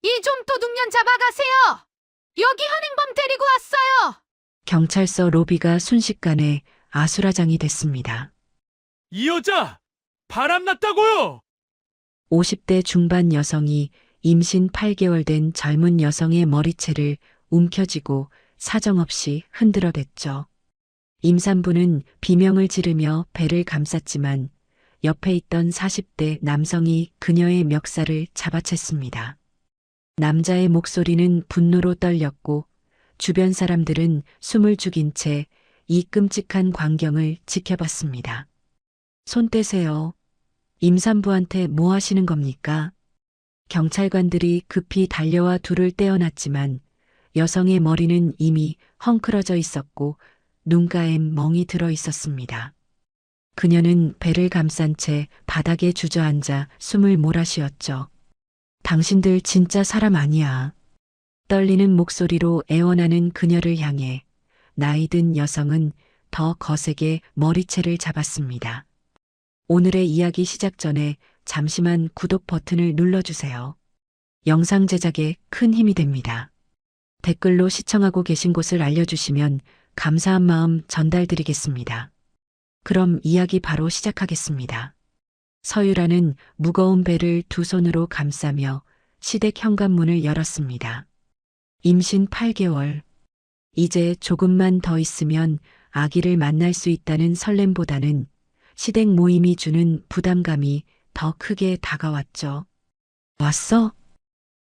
이 좀 도둑년 잡아가세요. 여기 현행범 데리고 왔어요. 경찰서 로비가 순식간에 아수라장이 됐습니다. 이 여자 바람났다고요? 50대 중반 여성이 임신 8개월 된 젊은 여성의 머리채를 움켜쥐고 사정없이 흔들어댔죠. 임산부는 비명을 지르며 배를 감쌌지만 옆에 있던 40대 남성이 그녀의 멱살을 잡아챘습니다. 남자의 목소리는 분노로 떨렸고 주변 사람들은 숨을 죽인 채 이 끔찍한 광경을 지켜봤습니다. 손 떼세요. 임산부한테 뭐 하시는 겁니까? 경찰관들이 급히 달려와 둘을 떼어놨지만 여성의 머리는 이미 헝클어져 있었고 눈가에 멍이 들어 있었습니다. 그녀는 배를 감싼 채 바닥에 주저앉아 숨을 몰아쉬었죠. 당신들 진짜 사람 아니야. 떨리는 목소리로 애원하는 그녀를 향해 나이든 여성은 더 거세게 머리채를 잡았습니다. 오늘의 이야기 시작 전에 잠시만 구독 버튼을 눌러주세요. 영상 제작에 큰 힘이 됩니다. 댓글로 시청하고 계신 곳을 알려주시면 감사한 마음 전달드리겠습니다. 그럼 이야기 바로 시작하겠습니다. 서유라는 무거운 배를 두 손으로 감싸며 시댁 현관문을 열었습니다. 임신 8개월. 이제 조금만 더 있으면 아기를 만날 수 있다는 설렘보다는 시댁 모임이 주는 부담감이 더 크게 다가왔죠. 왔어?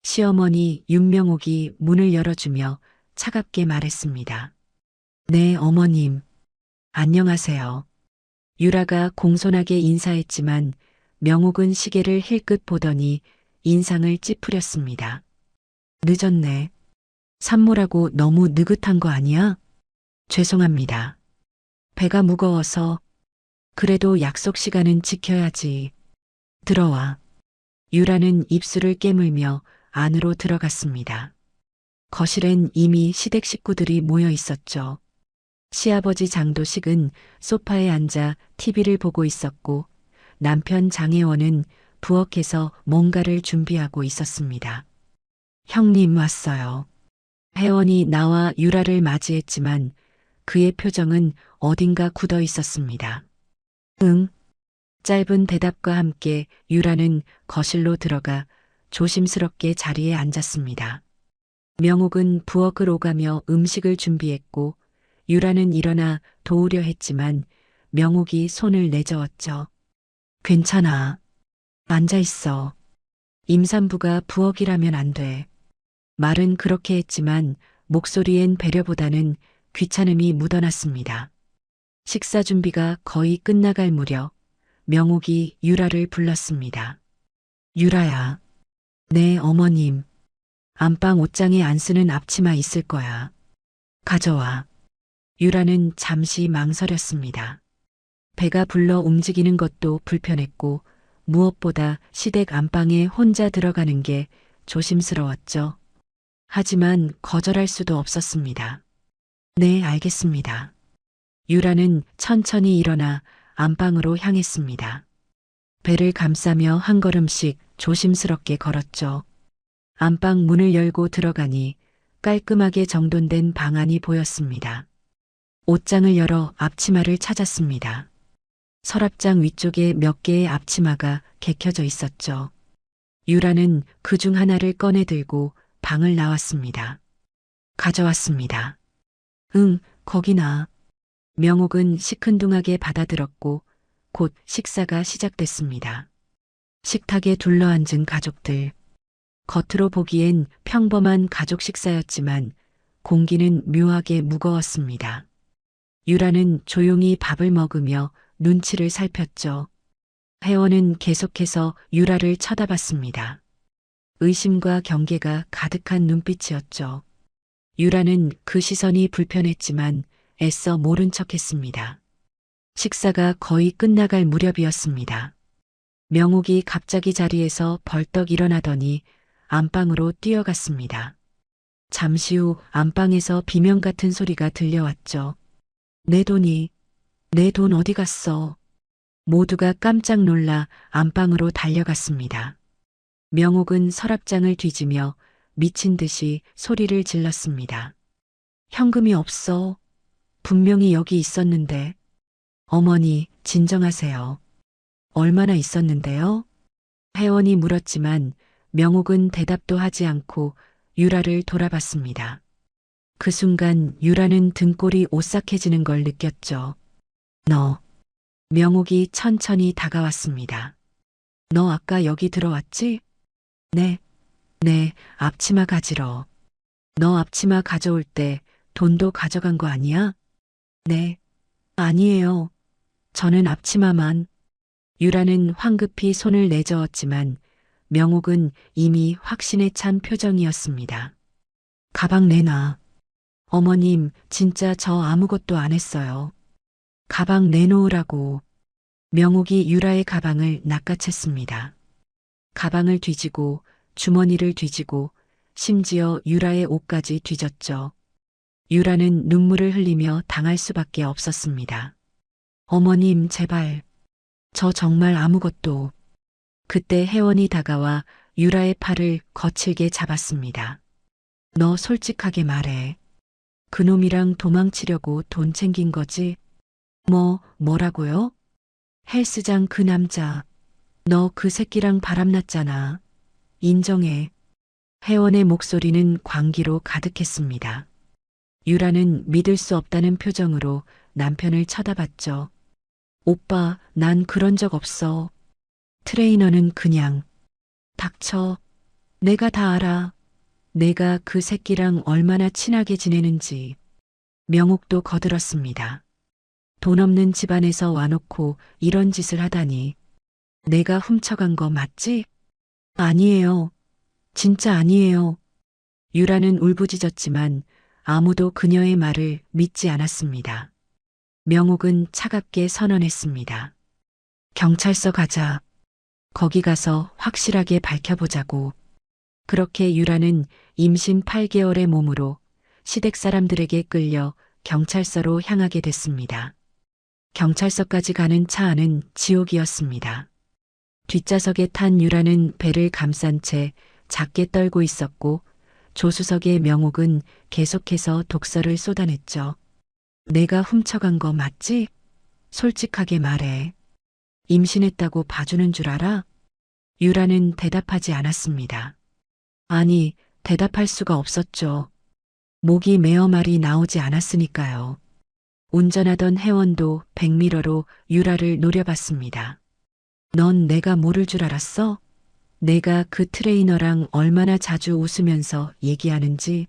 시어머니 윤명옥이 문을 열어주며 차갑게 말했습니다. 네, 어머님. 안녕하세요. 유라가 공손하게 인사했지만 명옥은 시계를 힐끗 보더니 인상을 찌푸렸습니다. 늦었네. 산모라고 너무 느긋한 거 아니야? 죄송합니다. 배가 무거워서. 그래도 약속 시간은 지켜야지. 들어와. 유라는 입술을 깨물며 안으로 들어갔습니다. 거실엔 이미 시댁 식구들이 모여 있었죠. 시아버지 장도식은 소파에 앉아 TV를 보고 있었고 남편 장혜원은 부엌에서 뭔가를 준비하고 있었습니다. 형님 왔어요. 혜원이 나와 유라를 맞이했지만 그의 표정은 어딘가 굳어 있었습니다. 응. 짧은 대답과 함께 유라는 거실로 들어가 조심스럽게 자리에 앉았습니다. 명옥은 부엌을 오가며 음식을 준비했고 유라는 일어나 도우려 했지만 명옥이 손을 내저었죠. 괜찮아. 앉아있어. 임산부가 부엌이라면 안 돼. 말은 그렇게 했지만 목소리엔 배려보다는 귀찮음이 묻어났습니다. 식사 준비가 거의 끝나갈 무렵 명옥이 유라를 불렀습니다. 유라야. 네, 어머님. 안방 옷장에 안 쓰는 앞치마 있을 거야. 가져와. 유라는 잠시 망설였습니다. 배가 불러 움직이는 것도 불편했고 무엇보다 시댁 안방에 혼자 들어가는 게 조심스러웠죠. 하지만 거절할 수도 없었습니다. 네, 알겠습니다. 유라는 천천히 일어나 안방으로 향했습니다. 배를 감싸며 한 걸음씩 조심스럽게 걸었죠. 안방 문을 열고 들어가니 깔끔하게 정돈된 방 안이 보였습니다. 옷장을 열어 앞치마를 찾았습니다. 서랍장 위쪽에 몇 개의 앞치마가 개켜져 있었죠. 유라는 그중 하나를 꺼내 들고 방을 나왔습니다. 가져왔습니다. 응, 거기나. 명옥은 시큰둥하게 받아들었고 곧 식사가 시작됐습니다. 식탁에 둘러앉은 가족들. 겉으로 보기엔 평범한 가족 식사였지만 공기는 묘하게 무거웠습니다. 유라는 조용히 밥을 먹으며 눈치를 살폈죠. 혜원은 계속해서 유라를 쳐다봤습니다. 의심과 경계가 가득한 눈빛이었죠. 유라는 그 시선이 불편했지만 애써 모른 척했습니다. 식사가 거의 끝나갈 무렵이었습니다. 명옥이 갑자기 자리에서 벌떡 일어나더니 안방으로 뛰어갔습니다. 잠시 후 안방에서 비명 같은 소리가 들려왔죠. 내 돈이, 내 돈 어디 갔어? 모두가 깜짝 놀라 안방으로 달려갔습니다. 명옥은 서랍장을 뒤지며 미친 듯이 소리를 질렀습니다. 현금이 없어. 분명히 여기 있었는데. 어머니, 진정하세요. 얼마나 있었는데요? 혜원이 물었지만 명옥은 대답도 하지 않고 유라를 돌아봤습니다. 그 순간 유라는 등골이 오싹해지는 걸 느꼈죠. 너. 명옥이 천천히 다가왔습니다. 너 아까 여기 들어왔지? 네. 네, 앞치마 가지러. 너 앞치마 가져올 때 돈도 가져간 거 아니야? 네. 아니에요. 저는 앞치마만. 유라는 황급히 손을 내저었지만 명옥은 이미 확신에 찬 표정이었습니다. 가방 내놔. 어머님, 진짜 저 아무것도 안 했어요. 가방 내놓으라고. 명옥이 유라의 가방을 낚아챘습니다. 가방을 뒤지고 주머니를 뒤지고 심지어 유라의 옷까지 뒤졌죠. 유라는 눈물을 흘리며 당할 수밖에 없었습니다. 어머님, 제발. 저 정말 아무것도. 그때 혜원이 다가와 유라의 팔을 거칠게 잡았습니다. 너 솔직하게 말해. 그놈이랑 도망치려고 돈 챙긴 거지? 뭐라고요? 헬스장 그 남자. 너 그 새끼랑 바람났잖아. 인정해. 혜원의 목소리는 광기로 가득했습니다. 유라는 믿을 수 없다는 표정으로 남편을 쳐다봤죠. 오빠, 난 그런 적 없어. 트레이너는 그냥. 닥쳐. 내가 다 알아. 내가 그 새끼랑 얼마나 친하게 지내는지. 명옥도 거들었습니다. 돈 없는 집안에서 와놓고 이런 짓을 하다니. 내가 훔쳐간 거 맞지? 아니에요. 진짜 아니에요. 유라는 울부짖었지만 아무도 그녀의 말을 믿지 않았습니다. 명옥은 차갑게 선언했습니다. 경찰서 가자. 거기 가서 확실하게 밝혀보자고. 그렇게 유라는 임신 8개월의 몸으로 시댁 사람들에게 끌려 경찰서로 향하게 됐습니다. 경찰서까지 가는 차 안은 지옥이었습니다. 뒷좌석에 탄 유라는 배를 감싼 채 작게 떨고 있었고 조수석의 명옥은 계속해서 독서를 쏟아냈죠. 내가 훔쳐간 거 맞지? 솔직하게 말해. 임신했다고 봐주는 줄 알아? 유라는 대답하지 않았습니다. 아니, 대답할 수가 없었죠. 목이 메어 말이 나오지 않았으니까요. 운전하던 혜원도 백미러로 유라를 노려봤습니다. 넌 내가 모를 줄 알았어? 내가 그 트레이너랑 얼마나 자주 웃으면서 얘기하는지.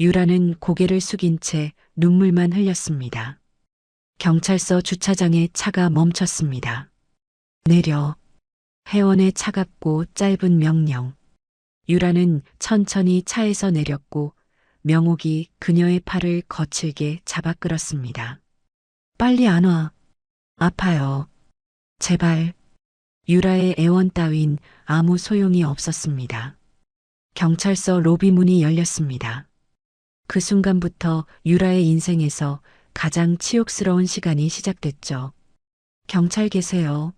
유라는 고개를 숙인 채 눈물만 흘렸습니다. 경찰서 주차장에 차가 멈췄습니다. 내려. 혜원의 차갑고 짧은 명령. 유라는 천천히 차에서 내렸고 명옥이 그녀의 팔을 거칠게 잡아 끌었습니다. 빨리 안 와. 아파요. 제발. 유라의 애원 따윈 아무 소용이 없었습니다. 경찰서 로비 문이 열렸습니다. 그 순간부터 유라의 인생에서 가장 치욕스러운 시간이 시작됐죠. 경찰 계세요.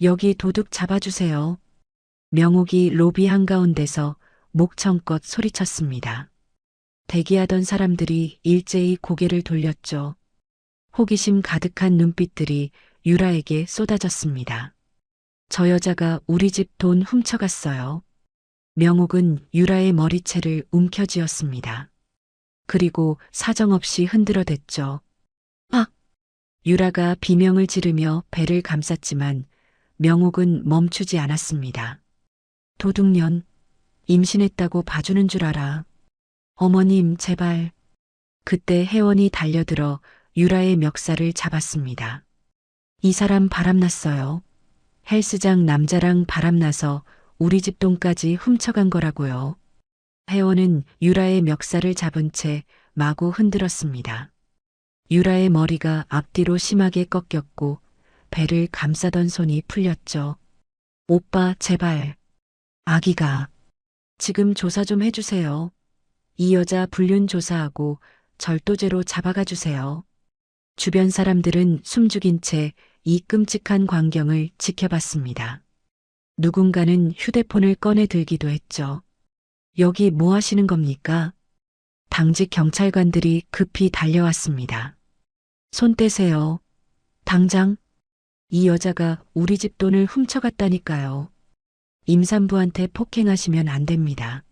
여기 도둑 잡아주세요. 명옥이 로비 한가운데서 목청껏 소리쳤습니다. 대기하던 사람들이 일제히 고개를 돌렸죠. 호기심 가득한 눈빛들이 유라에게 쏟아졌습니다. 저 여자가 우리 집 돈 훔쳐갔어요. 명옥은 유라의 머리채를 움켜쥐었습니다. 그리고 사정없이 흔들어댔죠. 아! 유라가 비명을 지르며 배를 감쌌지만 명옥은 멈추지 않았습니다. 도둑년, 임신했다고 봐주는 줄 알아. 어머님, 제발. 그때 혜원이 달려들어 유라의 멱살을 잡았습니다. 이 사람 바람났어요. 헬스장 남자랑 바람나서 우리 집 돈까지 훔쳐간 거라고요. 혜원은 유라의 멱살을 잡은 채 마구 흔들었습니다. 유라의 머리가 앞뒤로 심하게 꺾였고 배를 감싸던 손이 풀렸죠. 오빠, 제발. 아기가. 지금 조사 좀 해주세요. 이 여자 불륜 조사하고 절도죄로 잡아가 주세요. 주변 사람들은 숨죽인 채 이 끔찍한 광경을 지켜봤습니다. 누군가는 휴대폰을 꺼내 들기도 했죠. 여기 뭐 하시는 겁니까? 당직 경찰관들이 급히 달려왔습니다. 손 떼세요. 당장. 이 여자가 우리 집 돈을 훔쳐갔다니까요. 임산부한테 폭행하시면 안 됩니다.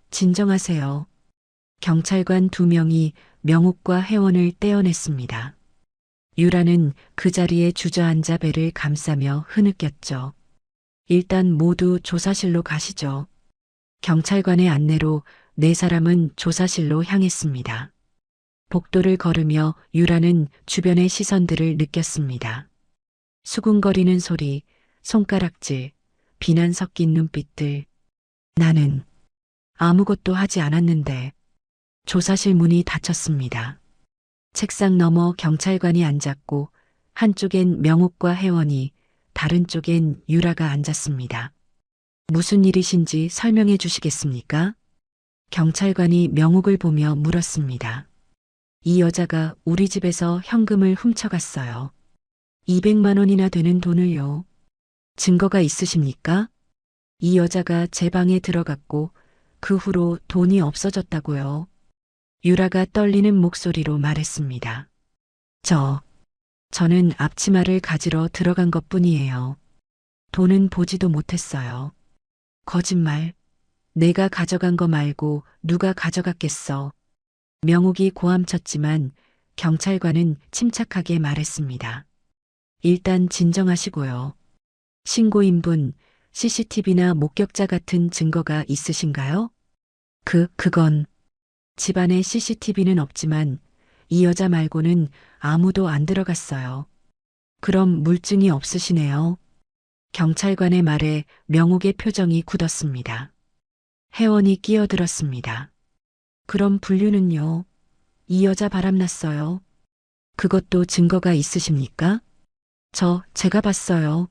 진정하세요. 경찰관 2명이 명옥과 혜원을 떼어냈습니다. 유라는 그 자리에 주저앉아 배를 감싸며 흐느꼈죠. 일단 모두 조사실로 가시죠. 경찰관의 안내로 4사람은 조사실로 향했습니다. 복도를 걸으며 유라는 주변의 시선들을 느꼈습니다. 수군거리는 소리, 손가락질, 비난 섞인 눈빛들. 나는 아무것도 하지 않았는데. 조사실 문이 닫혔습니다. 책상 너머 경찰관이 앉았고 한쪽엔 명옥과 혜원이, 다른 쪽엔 유라가 앉았습니다. 무슨 일이신지 설명해 주시겠습니까? 경찰관이 명옥을 보며 물었습니다. 이 여자가 우리 집에서 현금을 훔쳐갔어요. 200만 원이나 되는 돈을요. 증거가 있으십니까? 이 여자가 제 방에 들어갔고 그 후로 돈이 없어졌다고요. 유라가 떨리는 목소리로 말했습니다. 저는 앞치마를 가지러 들어간 것뿐이에요. 돈은 보지도 못했어요. 거짓말. 내가 가져간 거 말고 누가 가져갔겠어. 명옥이 고함쳤지만 경찰관은 침착하게 말했습니다. 일단 진정하시고요. 신고인분, CCTV나 목격자 같은 증거가 있으신가요? 그건 집안에 CCTV는 없지만 이 여자 말고는 아무도 안 들어갔어요. 그럼 물증이 없으시네요. 경찰관의 말에 명옥의 표정이 굳었습니다. 혜원이 끼어들었습니다. 그럼 분류는요? 이 여자 바람났어요. 그것도 증거가 있으십니까? 제가 봤어요.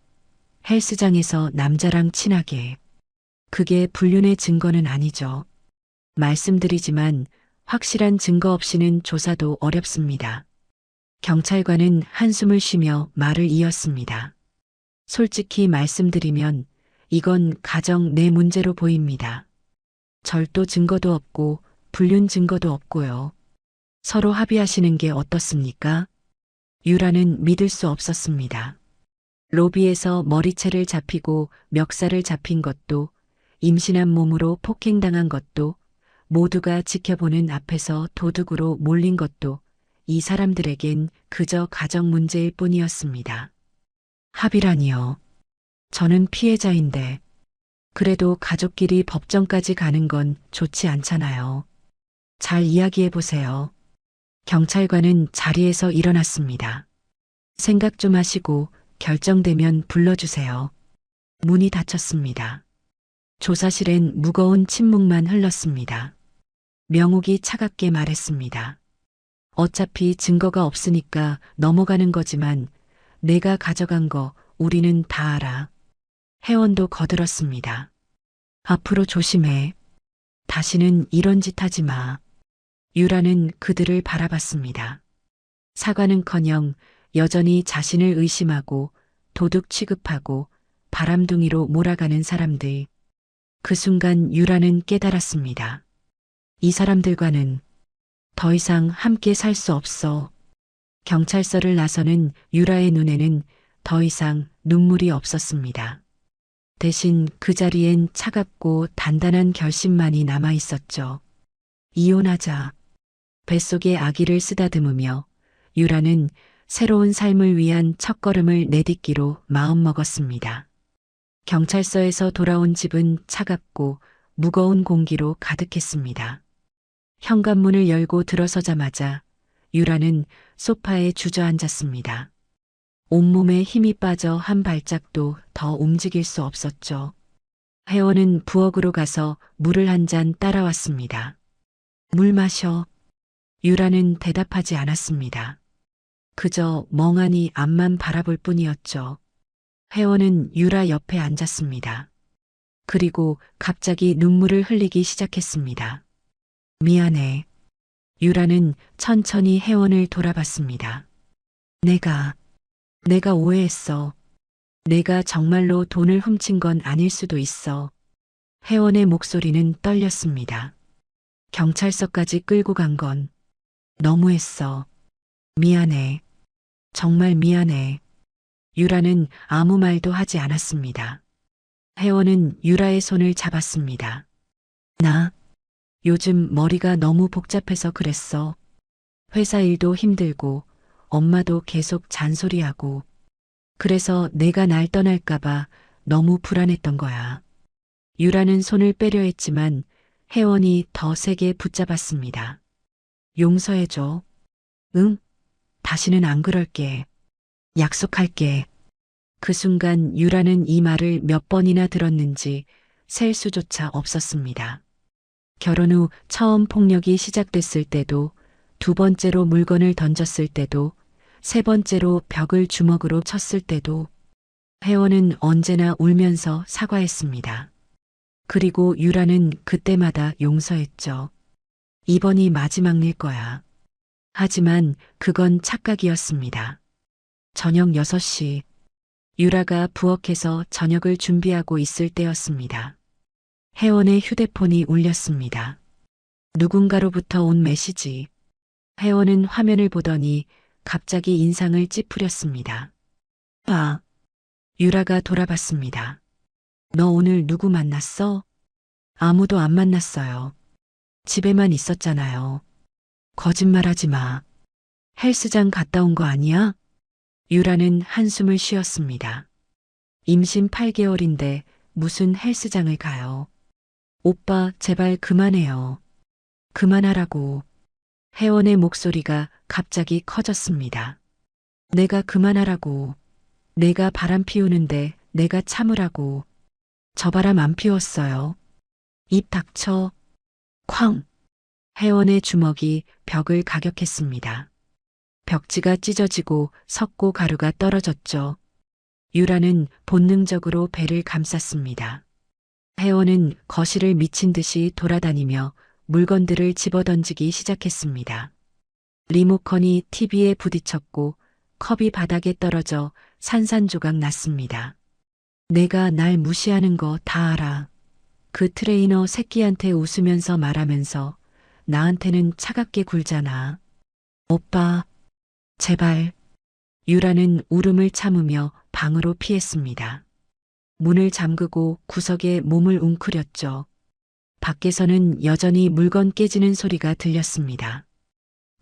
헬스장에서 남자랑 친하게. 그게 불륜의 증거는 아니죠. 말씀드리지만 확실한 증거 없이는 조사도 어렵습니다. 경찰관은 한숨을 쉬며 말을 이었습니다. 솔직히 말씀드리면 이건 가정 내 문제로 보입니다. 절도 증거도 없고 불륜 증거도 없고요. 서로 합의하시는 게 어떻습니까? 유라는 믿을 수 없었습니다. 로비에서 머리채를 잡히고 멱살을 잡힌 것도, 임신한 몸으로 폭행당한 것도, 모두가 지켜보는 앞에서 도둑으로 몰린 것도 이 사람들에겐 그저 가정 문제일 뿐이었습니다. 합의라니요. 저는 피해자인데 그래도 가족끼리 법정까지 가는 건 좋지 않잖아요. 잘 이야기해 보세요. 경찰관은 자리에서 일어났습니다. 생각 좀 하시고 결정되면 불러주세요. 문이 닫혔습니다. 조사실엔 무거운 침묵만 흘렀습니다. 명옥이 차갑게 말했습니다. 어차피 증거가 없으니까 넘어가는 거지만 내가 가져간 거 우리는 다 알아. 혜원도 거들었습니다. 앞으로 조심해. 다시는 이런 짓 하지 마. 유라는 그들을 바라봤습니다. 사과는커녕 여전히 자신을 의심하고 도둑 취급하고 바람둥이로 몰아가는 사람들. 그 순간 유라는 깨달았습니다. 이 사람들과는 더 이상 함께 살 수 없어. 경찰서를 나서는 유라의 눈에는 더 이상 눈물이 없었습니다. 대신 그 자리엔 차갑고 단단한 결심만이 남아 있었죠. 이혼하자. 뱃속에 아기를 쓰다듬으며 유라는 새로운 삶을 위한 첫걸음을 내딛기로 마음먹었습니다. 경찰서에서 돌아온 집은 차갑고 무거운 공기로 가득했습니다. 현관문을 열고 들어서자마자 유라는 소파에 주저앉았습니다. 온몸에 힘이 빠져 한 발짝도 더 움직일 수 없었죠. 혜원은 부엌으로 가서 물을 한 잔 따라왔습니다. 물 마셔. 유라는 대답하지 않았습니다. 그저 멍하니 앞만 바라볼 뿐이었죠. 혜원은 유라 옆에 앉았습니다. 그리고 갑자기 눈물을 흘리기 시작했습니다. 미안해. 유라는 천천히 혜원을 돌아봤습니다. 내가 오해했어. 내가 정말로 돈을 훔친 건 아닐 수도 있어. 혜원의 목소리는 떨렸습니다. 경찰서까지 끌고 간 건 너무했어. 미안해. 정말 미안해. 유라는 아무 말도 하지 않았습니다. 혜원은 유라의 손을 잡았습니다. 나 요즘 머리가 너무 복잡해서 그랬어. 회사 일도 힘들고 엄마도 계속 잔소리하고 그래서 내가 날 떠날까봐 너무 불안했던 거야. 유라는 손을 빼려 했지만 혜원이 더 세게 붙잡았습니다. 용서해줘. 응? 다시는 안 그럴게. 약속할게. 그 순간 유라는 이 말을 몇 번이나 들었는지 셀 수조차 없었습니다. 결혼 후 처음 폭력이 시작됐을 때도, 두 번째로 물건을 던졌을 때도, 세 번째로 벽을 주먹으로 쳤을 때도 혜원은 언제나 울면서 사과했습니다. 그리고 유라는 그때마다 용서했죠. 이번이 마지막일 거야. 하지만 그건 착각이었습니다. 저녁 6시, 유라가 부엌에서 저녁을 준비하고 있을 때였습니다. 혜원의 휴대폰이 울렸습니다. 누군가로부터 온 메시지. 혜원은 화면을 보더니 갑자기 인상을 찌푸렸습니다. 봐. 유라가 돌아봤습니다. 너 오늘 누구 만났어? 아무도 안 만났어요. 집에만 있었잖아요. 거짓말하지 마. 헬스장 갔다 온 거 아니야? 유라는 한숨을 쉬었습니다. 임신 8개월인데 무슨 헬스장을 가요. 오빠, 제발 그만해요. 그만하라고. 혜원의 목소리가 갑자기 커졌습니다. 내가 그만하라고. 내가 바람 피우는데 내가 참으라고. 저 바람 안 피웠어요. 입 닥쳐. 쾅. 혜원의 주먹이 벽을 가격했습니다. 벽지가 찢어지고 석고 가루가 떨어졌죠. 유라는 본능적으로 배를 감쌌습니다. 혜원은 거실을 미친 듯이 돌아다니며 물건들을 집어던지기 시작했습니다. 리모컨이 TV에 부딪혔고 컵이 바닥에 떨어져 산산조각 났습니다. 내가 날 무시하는 거 다 알아. 그 트레이너 새끼한테 웃으면서 말하면서 나한테는 차갑게 굴잖아. 오빠, 제발. 유라는 울음을 참으며 방으로 피했습니다. 문을 잠그고 구석에 몸을 웅크렸죠. 밖에서는 여전히 물건 깨지는 소리가 들렸습니다.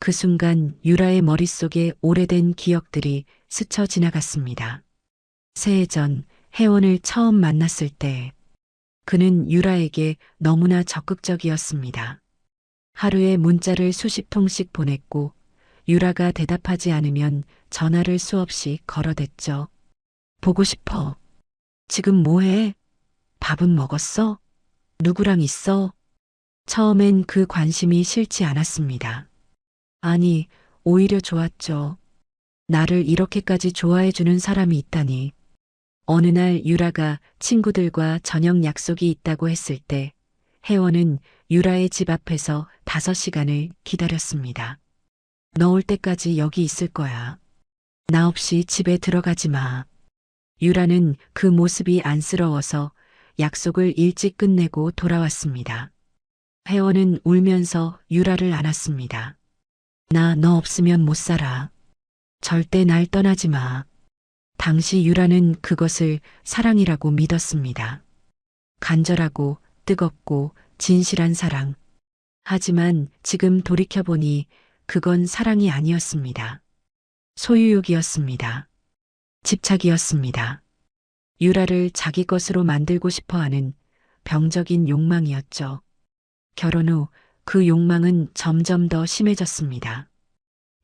그 순간 유라의 머릿속에 오래된 기억들이 스쳐 지나갔습니다. 새해 전 혜원을 처음 만났을 때 그는 유라에게 너무나 적극적이었습니다. 하루에 문자를 수십 통씩 보냈고 유라가 대답하지 않으면 전화를 수없이 걸어댔죠. 보고 싶어. 지금 뭐해? 밥은 먹었어? 누구랑 있어? 처음엔 그 관심이 싫지 않았습니다. 아니, 오히려 좋았죠. 나를 이렇게까지 좋아해주는 사람이 있다니. 어느 날 유라가 친구들과 저녁 약속이 있다고 했을 때 혜원은 유라의 집 앞에서 5시간을 기다렸습니다. 너 올 때까지 여기 있을 거야. 나 없이 집에 들어가지 마. 유라는 그 모습이 안쓰러워서 약속을 일찍 끝내고 돌아왔습니다. 혜원은 울면서 유라를 안았습니다. 나 너 없으면 못 살아. 절대 날 떠나지 마. 당시 유라는 그것을 사랑이라고 믿었습니다. 간절하고 뜨겁고 진실한 사랑. 하지만 지금 돌이켜보니 그건 사랑이 아니었습니다. 소유욕이었습니다. 집착이었습니다. 유라를 자기 것으로 만들고 싶어 하는 병적인 욕망이었죠. 결혼 후 그 욕망은 점점 더 심해졌습니다.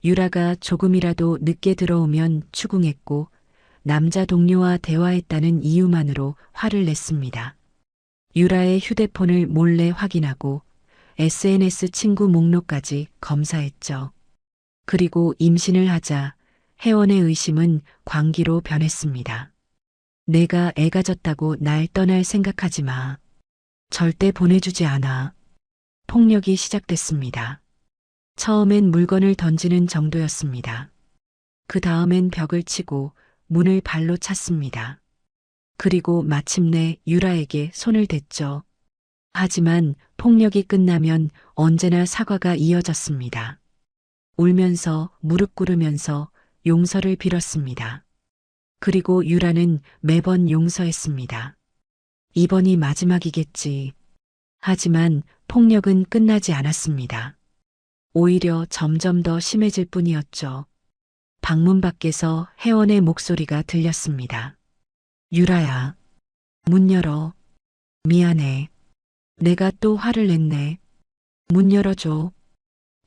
유라가 조금이라도 늦게 들어오면 추궁했고 남자 동료와 대화했다는 이유만으로 화를 냈습니다. 유라의 휴대폰을 몰래 확인하고 SNS 친구 목록까지 검사했죠. 그리고 임신을 하자 혜원의 의심은 광기로 변했습니다. 내가 애가 졌다고 날 떠날 생각하지 마. 절대 보내주지 않아. 폭력이 시작됐습니다. 처음엔 물건을 던지는 정도였습니다. 그 다음엔 벽을 치고 문을 발로 찼습니다. 그리고 마침내 유라에게 손을 댔죠. 하지만 폭력이 끝나면 언제나 사과가 이어졌습니다. 울면서 무릎 꿇으면서 용서를 빌었습니다. 그리고 유라는 매번 용서했습니다. 이번이 마지막이겠지. 하지만 폭력은 끝나지 않았습니다. 오히려 점점 더 심해질 뿐이었죠. 방문 밖에서 혜원의 목소리가 들렸습니다. 유라야, 문 열어. 미안해. 내가 또 화를 냈네. 문 열어줘.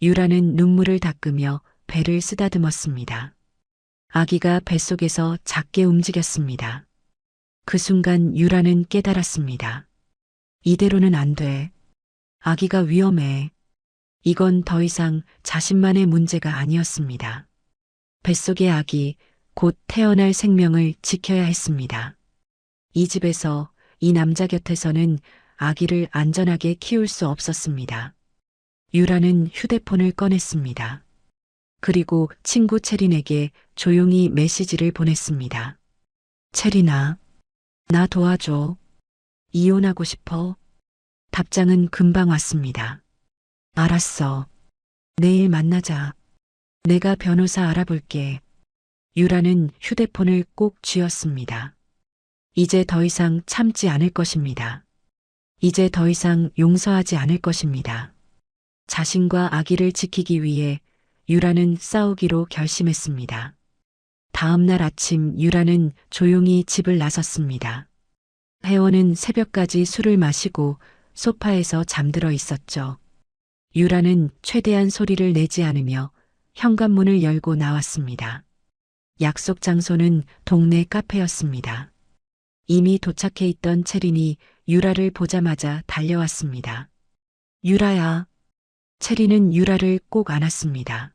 유라는 눈물을 닦으며 배를 쓰다듬었습니다. 아기가 뱃속에서 작게 움직였습니다. 그 순간 유라는 깨달았습니다. 이대로는 안 돼. 아기가 위험해. 이건 더 이상 자신만의 문제가 아니었습니다. 뱃속의 아기, 곧 태어날 생명을 지켜야 했습니다. 이 집에서, 이 남자 곁에서는 아기를 안전하게 키울 수 없었습니다. 유라는 휴대폰을 꺼냈습니다. 그리고 친구 채린에게 조용히 메시지를 보냈습니다. 채린아, 나 도와줘. 이혼하고 싶어. 답장은 금방 왔습니다. 알았어. 내일 만나자. 내가 변호사 알아볼게. 유라는 휴대폰을 꼭 쥐었습니다. 이제 더 이상 참지 않을 것입니다. 이제 더 이상 용서하지 않을 것입니다. 자신과 아기를 지키기 위해 유라는 싸우기로 결심했습니다. 다음 날 아침 유라는 조용히 집을 나섰습니다. 혜원은 새벽까지 술을 마시고 소파에서 잠들어 있었죠. 유라는 최대한 소리를 내지 않으며 현관문을 열고 나왔습니다. 약속 장소는 동네 카페였습니다. 이미 도착해 있던 채린이 유라를 보자마자 달려왔습니다. 유라야. 채린은 유라를 꼭 안았습니다.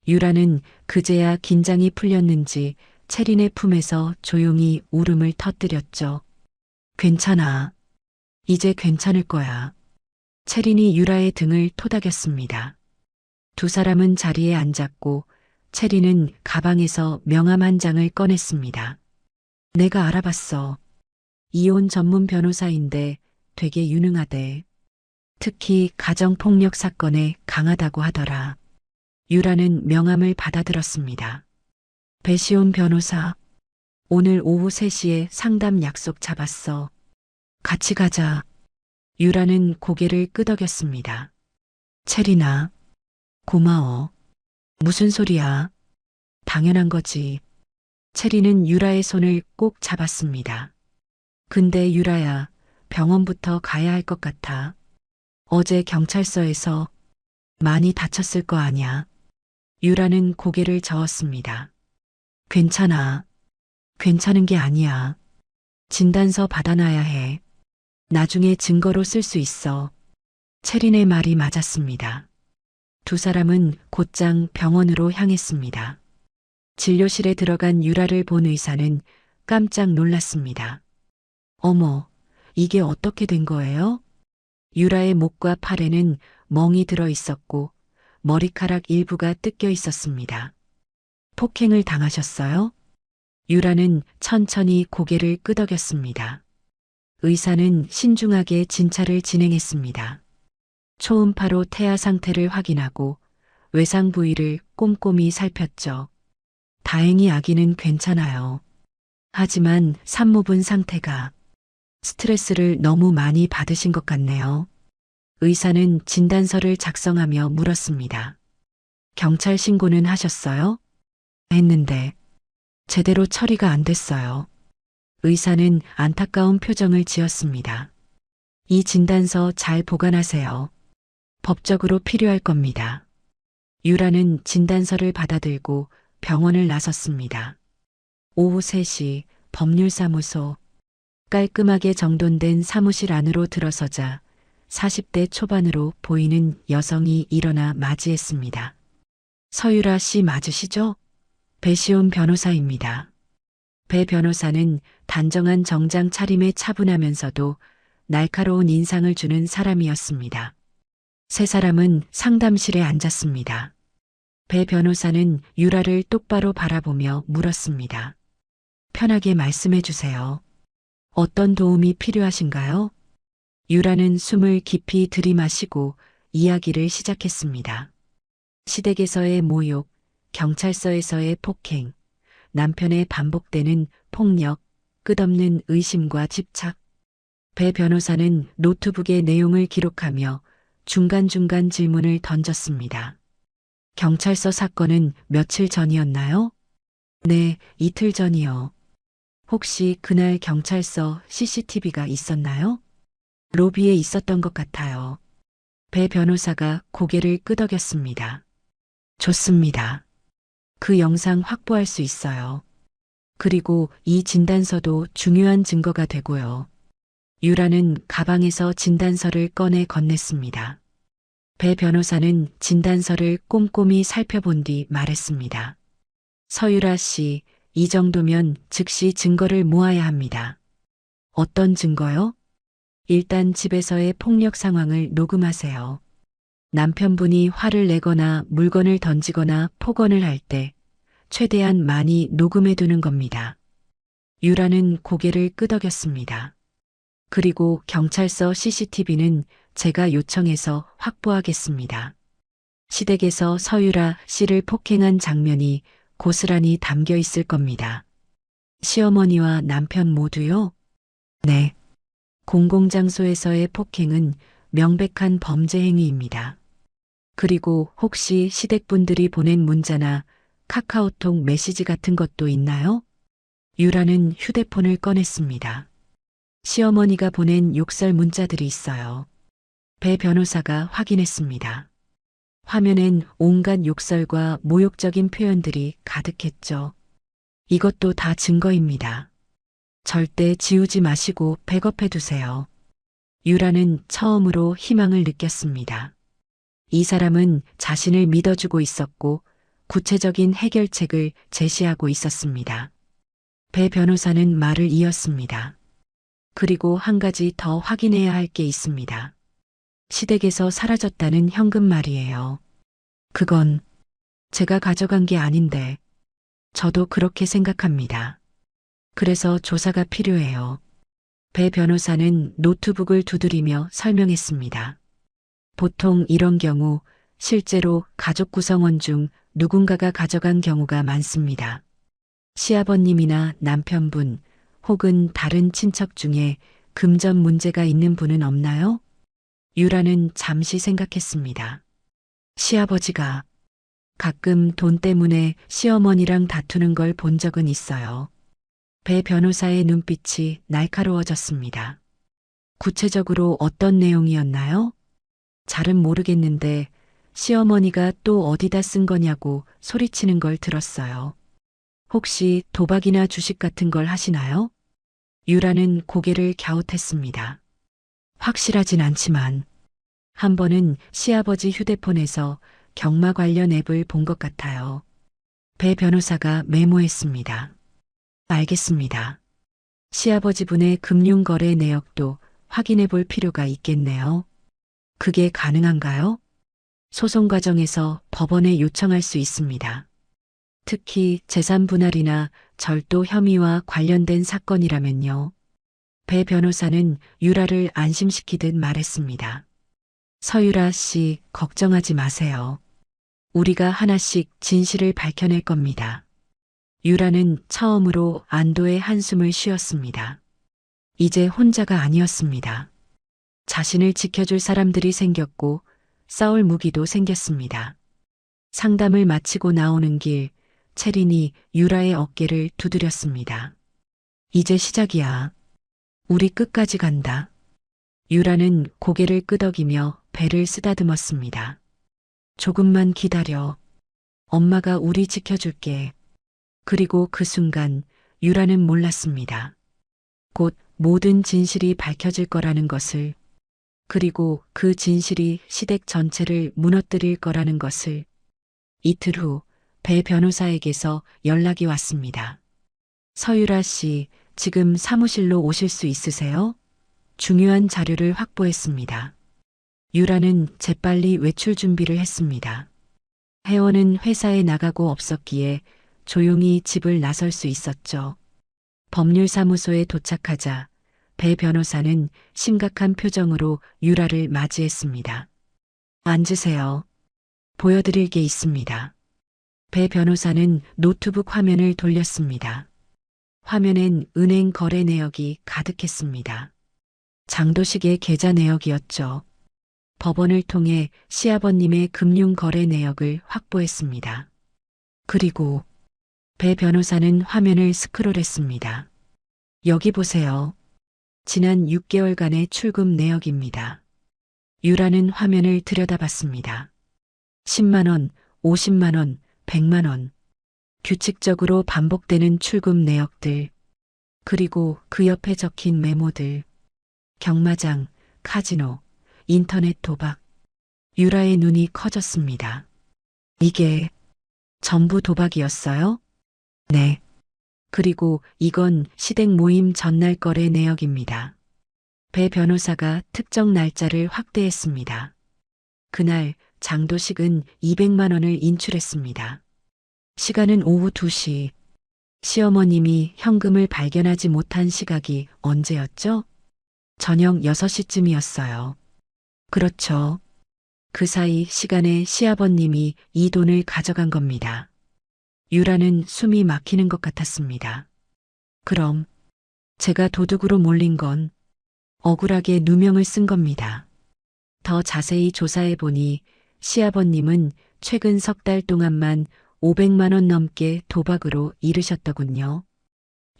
유라는 그제야 긴장이 풀렸는지 채린의 품에서 조용히 울음을 터뜨렸죠. 괜찮아. 이제 괜찮을 거야. 채린이 유라의 등을 토닥였습니다. 두 사람은 자리에 앉았고 채린은 가방에서 명함 한 장을 꺼냈습니다. 내가 알아봤어. 이혼 전문 변호사인데 되게 유능하대. 특히 가정폭력 사건에 강하다고 하더라. 유라는 명함을 받아들었습니다. 배시온 변호사, 오늘 오후 3시에 상담 약속 잡았어. 같이 가자. 유라는 고개를 끄덕였습니다. 채린아, 고마워. 무슨 소리야? 당연한 거지. 채린은 유라의 손을 꼭 잡았습니다. 근데 유라야, 병원부터 가야 할 것 같아. 어제 경찰서에서 많이 다쳤을 거 아냐. 유라는 고개를 저었습니다. 괜찮아. 괜찮은 게 아니야. 진단서 받아놔야 해. 나중에 증거로 쓸 수 있어. 채린의 말이 맞았습니다. 두 사람은 곧장 병원으로 향했습니다. 진료실에 들어간 유라를 본 의사는 깜짝 놀랐습니다. 어머, 이게 어떻게 된 거예요? 유라의 목과 팔에는 멍이 들어 있었고 머리카락 일부가 뜯겨 있었습니다. 폭행을 당하셨어요? 유라는 천천히 고개를 끄덕였습니다. 의사는 신중하게 진찰을 진행했습니다. 초음파로 태아 상태를 확인하고 외상 부위를 꼼꼼히 살폈죠. 다행히 아기는 괜찮아요. 하지만 산모분 상태가 스트레스를 너무 많이 받으신 것 같네요. 의사는 진단서를 작성하며 물었습니다. 경찰 신고는 하셨어요? 했는데 제대로 처리가 안 됐어요. 의사는 안타까운 표정을 지었습니다. 이 진단서 잘 보관하세요. 법적으로 필요할 겁니다. 유라는 진단서를 받아들고 병원을 나섰습니다. 오후 3시 법률사무소. 깔끔하게 정돈된 사무실 안으로 들어서자 40대 초반으로 보이는 여성이 일어나 맞이했습니다. 서유라 씨 맞으시죠? 배시온 변호사입니다. 배 변호사는 단정한 정장 차림에 차분하면서도 날카로운 인상을 주는 사람이었습니다. 세 사람은 상담실에 앉았습니다. 배 변호사는 유라를 똑바로 바라보며 물었습니다. 편하게 말씀해 주세요. 어떤 도움이 필요하신가요? 유라는 숨을 깊이 들이마시고 이야기를 시작했습니다. 시댁에서의 모욕, 경찰서에서의 폭행, 남편의 반복되는 폭력, 끝없는 의심과 집착. 배 변호사는 노트북에 내용을 기록하며 중간중간 질문을 던졌습니다. 경찰서 사건은 며칠 전이었나요? 네, 이틀 전이요. 혹시 그날 경찰서 CCTV가 있었나요? 로비에 있었던 것 같아요. 배 변호사가 고개를 끄덕였습니다. 좋습니다. 그 영상 확보할 수 있어요. 그리고 이 진단서도 중요한 증거가 되고요. 유라는 가방에서 진단서를 꺼내 건넸습니다. 배 변호사는 진단서를 꼼꼼히 살펴본 뒤 말했습니다. 서유라 씨, 이 정도면 즉시 증거를 모아야 합니다. 어떤 증거요? 일단 집에서의 폭력 상황을 녹음하세요. 남편분이 화를 내거나 물건을 던지거나 폭언을 할 때 최대한 많이 녹음해 두는 겁니다. 유라는 고개를 끄덕였습니다. 그리고 경찰서 CCTV는 제가 요청해서 확보하겠습니다. 시댁에서 서유라 씨를 폭행한 장면이 고스란히 담겨 있을 겁니다. 시어머니와 남편 모두요? 네. 공공장소에서의 폭행은 명백한 범죄 행위입니다. 그리고 혹시 시댁분들이 보낸 문자나 카카오톡 메시지 같은 것도 있나요? 유라는 휴대폰을 꺼냈습니다. 시어머니가 보낸 욕설 문자들이 있어요. 배 변호사가 확인했습니다. 화면엔 온갖 욕설과 모욕적인 표현들이 가득했죠. 이것도 다 증거입니다. 절대 지우지 마시고 백업해 두세요. 유라는 처음으로 희망을 느꼈습니다. 이 사람은 자신을 믿어주고 있었고 구체적인 해결책을 제시하고 있었습니다. 배 변호사는 말을 이었습니다. 그리고 한 가지 더 확인해야 할 게 있습니다. 시댁에서 사라졌다는 현금 말이에요. 그건 제가 가져간 게 아닌데 저도 그렇게 생각합니다. 그래서 조사가 필요해요. 배 변호사는 노트북을 두드리며 설명했습니다. 보통 이런 경우 실제로 가족 구성원 중 누군가가 가져간 경우가 많습니다. 시아버님이나 남편분 혹은 다른 친척 중에 금전 문제가 있는 분은 없나요? 유라는 잠시 생각했습니다. 시아버지가 가끔 돈 때문에 시어머니랑 다투는 걸 본 적은 있어요. 배 변호사의 눈빛이 날카로워졌습니다. 구체적으로 어떤 내용이었나요? 잘은 모르겠는데 시어머니가 또 어디다 쓴 거냐고 소리치는 걸 들었어요. 혹시 도박이나 주식 같은 걸 하시나요? 유라는 고개를 갸웃했습니다. 확실하진 않지만 한 번은 시아버지 휴대폰에서 경마 관련 앱을 본 것 같아요. 배 변호사가 메모했습니다. 알겠습니다. 시아버지분의 금융거래 내역도 확인해 볼 필요가 있겠네요. 그게 가능한가요? 소송 과정에서 법원에 요청할 수 있습니다. 특히 재산 분할이나 절도 혐의와 관련된 사건이라면요. 배 변호사는 유라를 안심시키듯 말했습니다. 서유라 씨, 걱정하지 마세요. 우리가 하나씩 진실을 밝혀낼 겁니다. 유라는 처음으로 안도의 한숨을 쉬었습니다. 이제 혼자가 아니었습니다. 자신을 지켜줄 사람들이 생겼고 싸울 무기도 생겼습니다. 상담을 마치고 나오는 길, 채린이 유라의 어깨를 두드렸습니다. 이제 시작이야. 우리 끝까지 간다. 유라는 고개를 끄덕이며 배를 쓰다듬었습니다. 조금만 기다려. 엄마가 우리 지켜줄게. 그리고 그 순간 유라는 몰랐습니다. 곧 모든 진실이 밝혀질 거라는 것을, 그리고 그 진실이 시댁 전체를 무너뜨릴 거라는 것을. 이틀 후 배 변호사에게서 연락이 왔습니다. 서유라 씨, 지금 사무실로 오실 수 있으세요? 중요한 자료를 확보했습니다. 유라는 재빨리 외출 준비를 했습니다. 혜원은 회사에 나가고 없었기에 조용히 집을 나설 수 있었죠. 법률사무소에 도착하자 배 변호사는 심각한 표정으로 유라를 맞이했습니다. 앉으세요. 보여드릴 게 있습니다. 배 변호사는 노트북 화면을 돌렸습니다. 화면엔 은행 거래 내역이 가득했습니다. 장도식의 계좌 내역이었죠. 법원을 통해 시아버님의 금융 거래 내역을 확보했습니다. 그리고 배 변호사는 화면을 스크롤했습니다. 여기 보세요. 지난 6개월간의 출금 내역입니다. 유라는 화면을 들여다봤습니다. 10만 원, 50만 원, 100만 원. 규칙적으로 반복되는 출금 내역들. 그리고 그 옆에 적힌 메모들. 경마장, 카지노, 인터넷 도박. 유라의 눈이 커졌습니다. 이게 전부 도박이었어요? 네. 그리고 이건 시댁 모임 전날 거래 내역입니다. 배 변호사가 특정 날짜를 확대했습니다. 그날 장도식은 200만 원을 인출했습니다. 시간은 오후 2시. 시어머님이 현금을 발견하지 못한 시각이 언제였죠? 저녁 6시쯤이었어요. 그렇죠. 그 사이 시간에 시아버님이 이 돈을 가져간 겁니다. 유라는 숨이 막히는 것 같았습니다. 그럼 제가 도둑으로 몰린 건 억울하게 누명을 쓴 겁니다. 더 자세히 조사해 보니 시아버님은 최근 석 달 동안만 500만 원 넘게 도박으로 잃으셨더군요.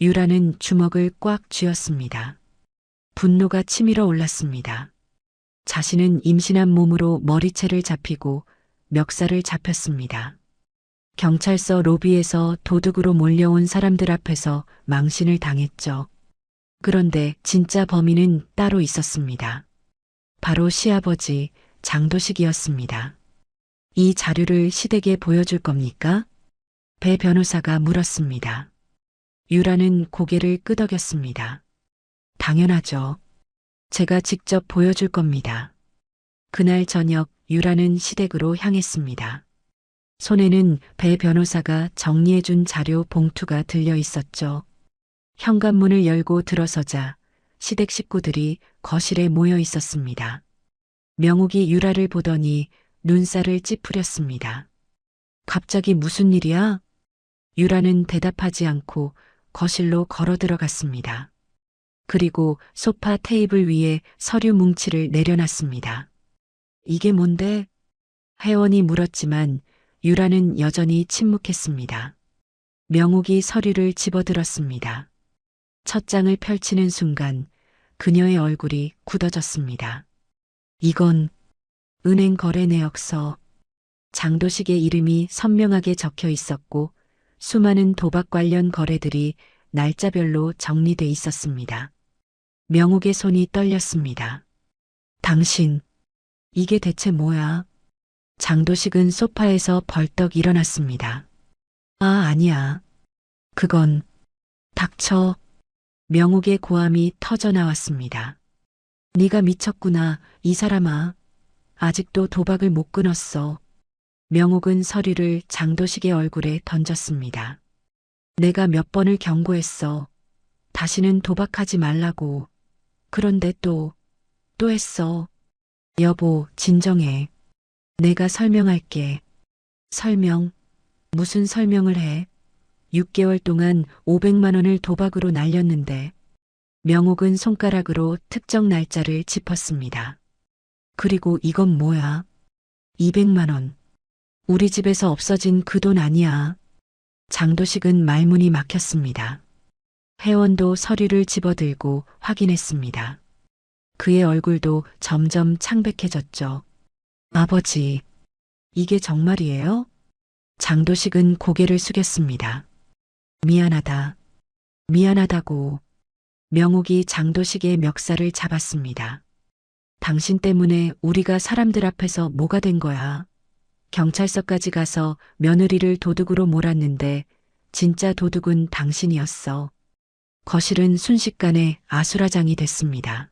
유라는 주먹을 꽉 쥐었습니다. 분노가 치밀어 올랐습니다. 자신은 임신한 몸으로 머리채를 잡히고 멱살을 잡혔습니다. 경찰서 로비에서 도둑으로 몰려온 사람들 앞에서 망신을 당했죠. 그런데 진짜 범인은 따로 있었습니다. 바로 시아버지 장도식이었습니다. 이 자료를 시댁에 보여줄 겁니까? 배 변호사가 물었습니다. 유라는 고개를 끄덕였습니다. 당연하죠. 제가 직접 보여줄 겁니다. 그날 저녁 유라는 시댁으로 향했습니다. 손에는 배 변호사가 정리해준 자료 봉투가 들려 있었죠. 현관문을 열고 들어서자 시댁 식구들이 거실에 모여 있었습니다. 명욱이 유라를 보더니 눈살을 찌푸렸습니다. 갑자기 무슨 일이야? 유라는 대답하지 않고 거실로 걸어 들어갔습니다. 그리고 소파 테이블 위에 서류 뭉치를 내려놨습니다. 이게 뭔데? 혜원이 물었지만 유라는 여전히 침묵했습니다. 명욱이 서류를 집어들었습니다. 첫 장을 펼치는 순간 그녀의 얼굴이 굳어졌습니다. 이건 은행 거래 내역서. 장도식의 이름이 선명하게 적혀 있었고 수많은 도박 관련 거래들이 날짜별로 정리돼 있었습니다. 명욱의 손이 떨렸습니다. 당신, 이게 대체 뭐야? 장도식은 소파에서 벌떡 일어났습니다. 아니야. 그건, 닥쳐. 명욱의 고함이 터져 나왔습니다. 네가 미쳤구나, 이 사람아. 아직도 도박을 못 끊었어. 명욱은 서류를 장도식의 얼굴에 던졌습니다. 내가 몇 번을 경고했어. 다시는 도박하지 말라고. 그런데 또 했어. 여보, 진정해. 내가 설명할게. 설명? 무슨 설명을 해? 6개월 동안 500만 원을 도박으로 날렸는데. 명욱은 손가락으로 특정 날짜를 짚었습니다. 그리고 이건 뭐야? 200만 원. 우리 집에서 없어진 그 돈 아니야. 장도식은 말문이 막혔습니다. 혜원도 서류를 집어들고 확인했습니다. 그의 얼굴도 점점 창백해졌죠. 아버지, 이게 정말이에요? 장도식은 고개를 숙였습니다. 미안하다. 미안하다고. 명욱이 장도식의 멱살을 잡았습니다. 당신 때문에 우리가 사람들 앞에서 뭐가 된 거야. 경찰서까지 가서 며느리를 도둑으로 몰았는데 진짜 도둑은 당신이었어. 거실은 순식간에 아수라장이 됐습니다.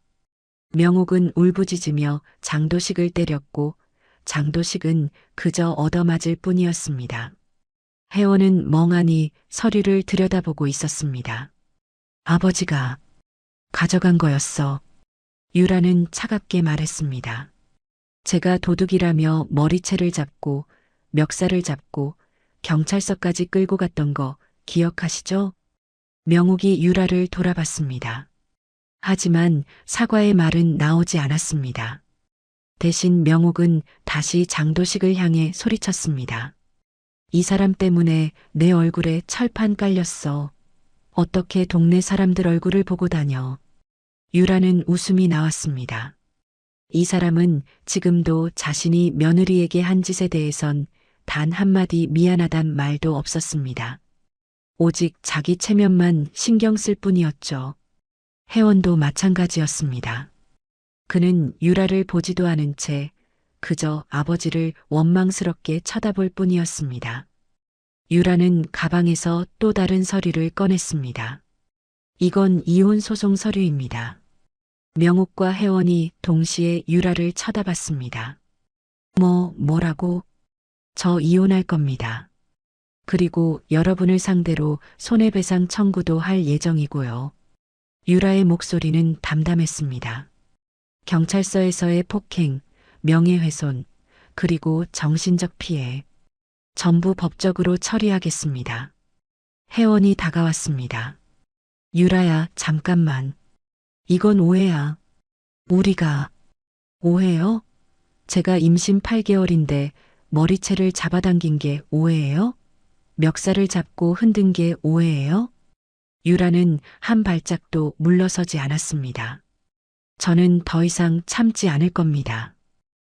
명욱은 울부짖으며 장도식을 때렸고 장도식은 그저 얻어맞을 뿐이었습니다. 혜원은 멍하니 서류를 들여다보고 있었습니다. 아버지가 가져간 거였어. 유라는 차갑게 말했습니다. 제가 도둑이라며 머리채를 잡고 멱살을 잡고 경찰서까지 끌고 갔던 거 기억하시죠? 명옥이 유라를 돌아봤습니다. 하지만 사과의 말은 나오지 않았습니다. 대신 명옥은 다시 장도식을 향해 소리쳤습니다. 이 사람 때문에 내 얼굴에 철판 깔렸어. 어떻게 동네 사람들 얼굴을 보고 다녀. 유라는 웃음이 나왔습니다. 이 사람은 지금도 자신이 며느리에게 한 짓에 대해선 단 한마디 미안하단 말도 없었습니다. 오직 자기 체면만 신경 쓸 뿐이었죠. 혜원도 마찬가지였습니다. 그는 유라를 보지도 않은 채 그저 아버지를 원망스럽게 쳐다볼 뿐이었습니다. 유라는 가방에서 또 다른 서류를 꺼냈습니다. 이건 이혼 소송 서류입니다. 명옥과 혜원이 동시에 유라를 쳐다봤습니다. 뭐라고? 저 이혼할 겁니다. 그리고 여러분을 상대로 손해배상 청구도 할 예정이고요. 유라의 목소리는 담담했습니다. 경찰서에서의 폭행, 명예훼손, 그리고 정신적 피해, 전부 법적으로 처리하겠습니다. 혜원이 다가왔습니다. 유라야, 잠깐만. 이건 오해야. 우리가. 오해요? 제가 임신 8개월인데 머리채를 잡아당긴 게 오해예요? 멱살을 잡고 흔든 게 오해예요? 유라는 한 발짝도 물러서지 않았습니다. 저는 더 이상 참지 않을 겁니다.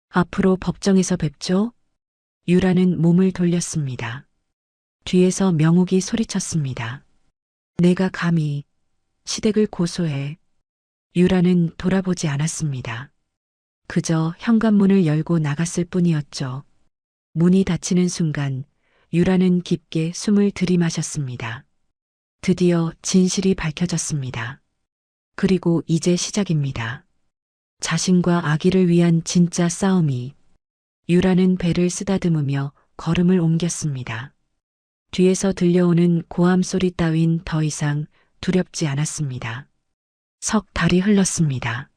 앞으로 법정에서 뵙죠? 유라는 몸을 돌렸습니다. 뒤에서 명옥이 소리쳤습니다. 내가 감히 시댁을 고소해. 유라는 돌아보지 않았습니다. 그저 현관문을 열고 나갔을 뿐이었죠. 문이 닫히는 순간 유라는 깊게 숨을 들이마셨습니다. 드디어 진실이 밝혀졌습니다. 그리고 이제 시작입니다. 자신과 아기를 위한 진짜 싸움이. 유라는 배를 쓰다듬으며 걸음을 옮겼습니다. 뒤에서 들려오는 고함 소리 따윈 더 이상 두렵지 않았습니다. 석 달이 흘렀습니다.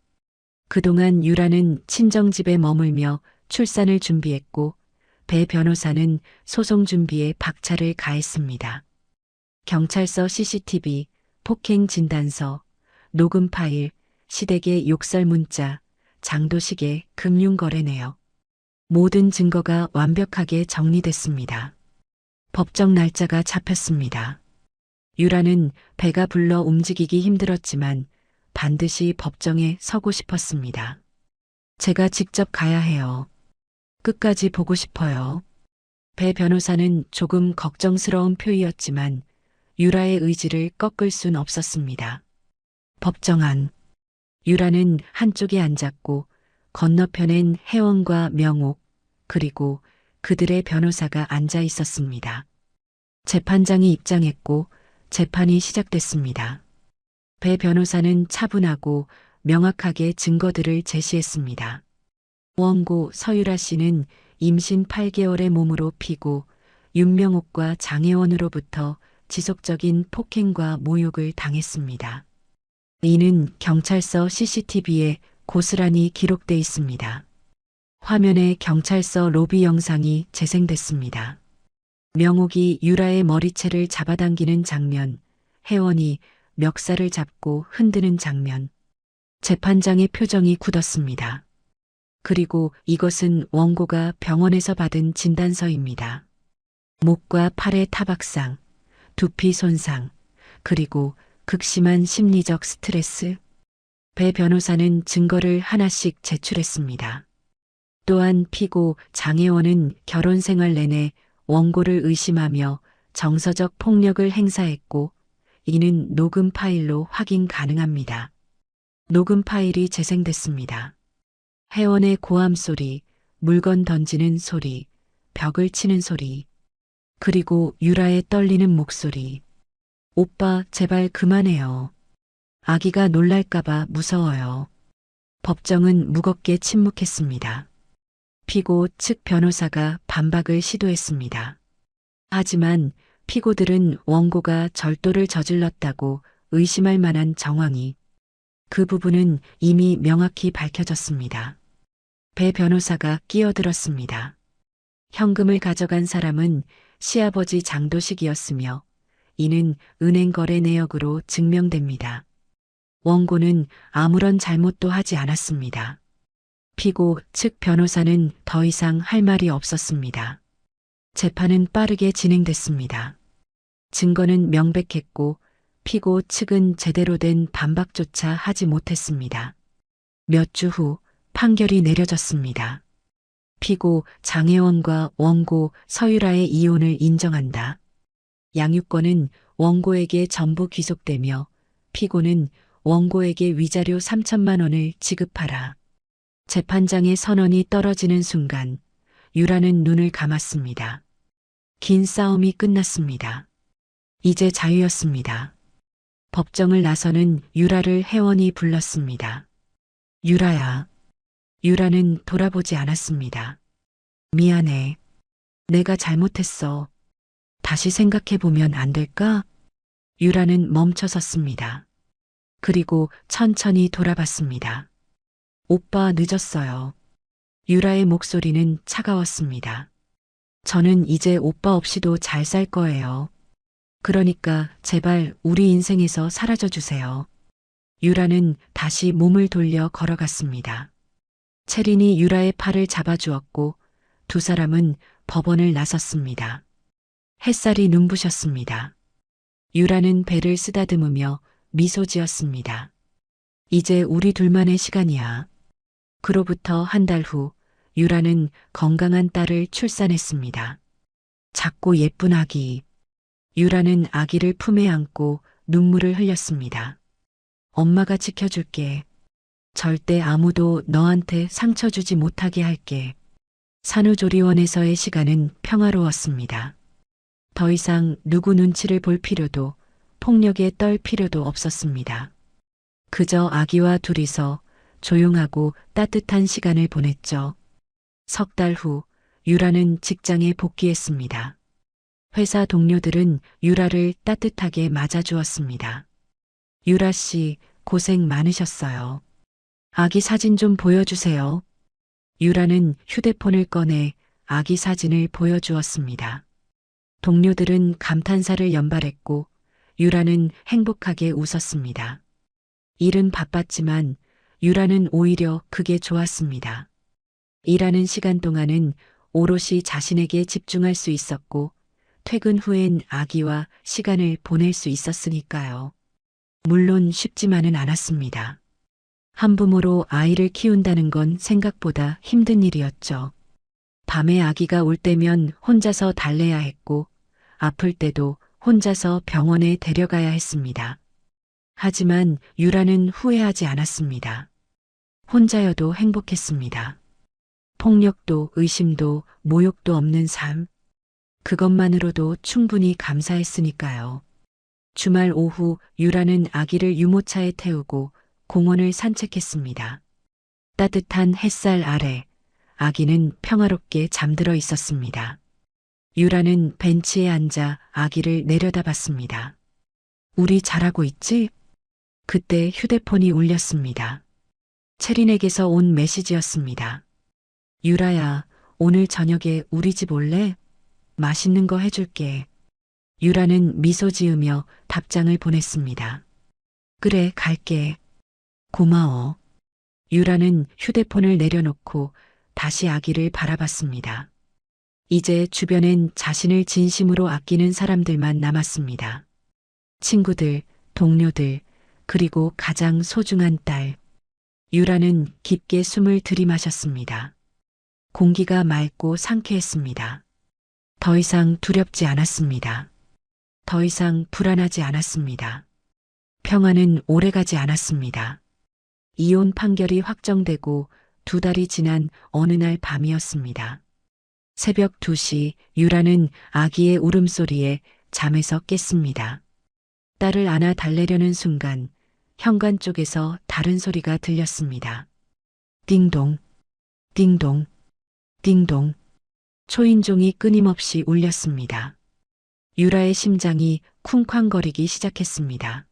그동안 유라는 친정집에 머물며 출산을 준비했고 배 변호사는 소송 준비에 박차를 가했습니다. 경찰서 CCTV, 폭행 진단서, 녹음 파일, 시댁의 욕설 문자, 장도식의 금융거래내역. 모든 증거가 완벽하게 정리됐습니다. 법정 날짜가 잡혔습니다. 유라는 배가 불러 움직이기 힘들었지만 반드시 법정에 서고 싶었습니다. 제가 직접 가야 해요. 끝까지 보고 싶어요. 배 변호사는 조금 걱정스러운 표이였지만 유라의 의지를 꺾을 순 없었습니다. 법정 안. 유라는 한쪽에 앉았고 건너편엔 혜원과 명옥 그리고 그들의 변호사가 앉아 있었습니다. 재판장이 입장했고 재판이 시작됐습니다. 배 변호사는 차분하고 명확하게 증거들을 제시했습니다. 원고 서유라 씨는 임신 8개월의 몸으로 피고 윤명옥과 장혜원으로부터 지속적인 폭행과 모욕을 당했습니다. 이는 경찰서 CCTV에 고스란히 기록돼 있습니다. 화면에 경찰서 로비 영상이 재생됐습니다. 명옥이 유라의 머리채를 잡아당기는 장면, 혜원이 멱살을 잡고 흔드는 장면. 재판장의 표정이 굳었습니다. 그리고 이것은 원고가 병원에서 받은 진단서입니다. 목과 팔의 타박상, 두피 손상, 그리고 극심한 심리적 스트레스. 배 변호사는 증거를 하나씩 제출했습니다. 또한 피고 장혜원은 결혼 생활 내내 원고를 의심하며 정서적 폭력을 행사했고 이는 녹음 파일로 확인 가능합니다. 녹음 파일이 재생됐습니다. 혜원의 고함 소리, 물건 던지는 소리, 벽을 치는 소리, 그리고 유라의 떨리는 목소리. 오빠, 제발 그만해요. 아기가 놀랄까봐 무서워요. 법정은 무겁게 침묵했습니다. 피고 측 변호사가 반박을 시도했습니다. 하지만 피고들은 원고가 절도를 저질렀다고 의심할 만한 정황이 그 부분은 이미 명확히 밝혀졌습니다. 배 변호사가 끼어들었습니다. 현금을 가져간 사람은 시아버지 장도식이었으며 이는 은행거래 내역으로 증명됩니다. 원고는 아무런 잘못도 하지 않았습니다. 피고 측 변호사는 더 이상 할 말이 없었습니다. 재판은 빠르게 진행됐습니다. 증거는 명백했고 피고 측은 제대로 된 반박조차 하지 못했습니다. 몇 주 후 판결이 내려졌습니다. 피고 장혜원과 원고 서유라의 이혼을 인정한다. 양육권은 원고에게 전부 귀속되며 피고는 원고에게 위자료 3천만 원을 지급하라. 재판장의 선언이 떨어지는 순간 유라는 눈을 감았습니다. 긴 싸움이 끝났습니다. 이제 자유였습니다. 법정을 나서는 유라를 혜원이 불렀습니다. 유라야. 유라는 돌아보지 않았습니다. 미안해. 내가 잘못했어. 다시 생각해보면 안 될까? 유라는 멈춰섰습니다. 그리고 천천히 돌아봤습니다. 오빠 늦었어요. 유라의 목소리는 차가웠습니다. 저는 이제 오빠 없이도 잘 살 거예요. 그러니까 제발 우리 인생에서 사라져 주세요. 유라는 다시 몸을 돌려 걸어갔습니다. 채린이 유라의 팔을 잡아주었고 두 사람은 법원을 나섰습니다. 햇살이 눈부셨습니다. 유라는 배를 쓰다듬으며 미소 지었습니다. 이제 우리 둘만의 시간이야. 그로부터 한 달 후 유라는 건강한 딸을 출산했습니다. 작고 예쁜 아기. 유라는 아기를 품에 안고 눈물을 흘렸습니다. 엄마가 지켜줄게. 절대 아무도 너한테 상처 주지 못하게 할게. 산후조리원에서의 시간은 평화로웠습니다. 더 이상 누구 눈치를 볼 필요도 폭력에 떨 필요도 없었습니다. 그저 아기와 둘이서 조용하고 따뜻한 시간을 보냈죠. 석 달 후 유라는 직장에 복귀했습니다. 회사 동료들은 유라를 따뜻하게 맞아주었습니다. 유라 씨, 고생 많으셨어요. 아기 사진 좀 보여주세요. 유라는 휴대폰을 꺼내 아기 사진을 보여주었습니다. 동료들은 감탄사를 연발했고 유라는 행복하게 웃었습니다. 일은 바빴지만 유라는 오히려 그게 좋았습니다. 일하는 시간 동안은 오롯이 자신에게 집중할 수 있었고 퇴근 후엔 아기와 시간을 보낼 수 있었으니까요. 물론 쉽지만은 않았습니다. 한부모로 아이를 키운다는 건 생각보다 힘든 일이었죠. 밤에 아기가 울 때면 혼자서 달래야 했고 아플 때도 혼자서 병원에 데려가야 했습니다. 하지만 유라는 후회하지 않았습니다. 혼자여도 행복했습니다. 폭력도 의심도 모욕도 없는 삶. 그것만으로도 충분히 감사했으니까요. 주말 오후 유라는 아기를 유모차에 태우고 공원을 산책했습니다. 따뜻한 햇살 아래 아기는 평화롭게 잠들어 있었습니다. 유라는 벤치에 앉아 아기를 내려다봤습니다. 우리 잘하고 있지? 그때 휴대폰이 울렸습니다. 채린에게서 온 메시지였습니다. 유라야, 오늘 저녁에 우리 집 올래? 맛있는 거 해줄게. 유라는 미소 지으며 답장을 보냈습니다. 그래, 갈게. 고마워. 유라는 휴대폰을 내려놓고 다시 아기를 바라봤습니다. 이제 주변엔 자신을 진심으로 아끼는 사람들만 남았습니다. 친구들, 동료들, 그리고 가장 소중한 딸. 유라는 깊게 숨을 들이마셨습니다. 공기가 맑고 상쾌했습니다. 더 이상 두렵지 않았습니다. 더 이상 불안하지 않았습니다. 평화는 오래가지 않았습니다. 이혼 판결이 확정되고 2달이 지난 어느 날 밤이었습니다. 새벽 2시 유라는 아기의 울음소리에 잠에서 깼습니다. 딸을 안아 달래려는 순간 현관 쪽에서 다른 소리가 들렸습니다. 띵동, 띵동, 띵동. 초인종이 끊임없이 울렸습니다. 유라의 심장이 쿵쾅거리기 시작했습니다.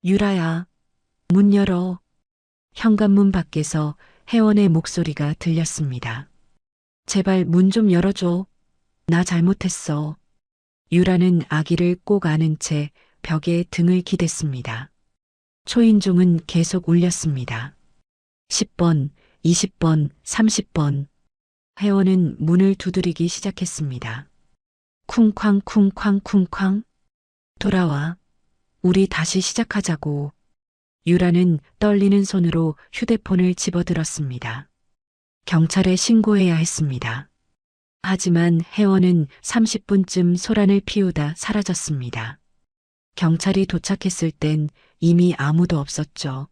유라야, 문 열어. 현관문 밖에서 혜원의 목소리가 들렸습니다. 제발 문 좀 열어줘. 나 잘못했어. 유라는 아기를 꼭 안은 채 벽에 등을 기댔습니다. 초인종은 계속 울렸습니다. 10번, 20번, 30번. 혜원은 문을 두드리기 시작했습니다. 쿵쾅 쿵쾅 쿵쾅. 돌아와. 우리 다시 시작하자고. 유라는 떨리는 손으로 휴대폰을 집어들었습니다. 경찰에 신고해야 했습니다. 하지만 혜원은 30분쯤 소란을 피우다 사라졌습니다. 경찰이 도착했을 땐 이미 아무도 없었죠.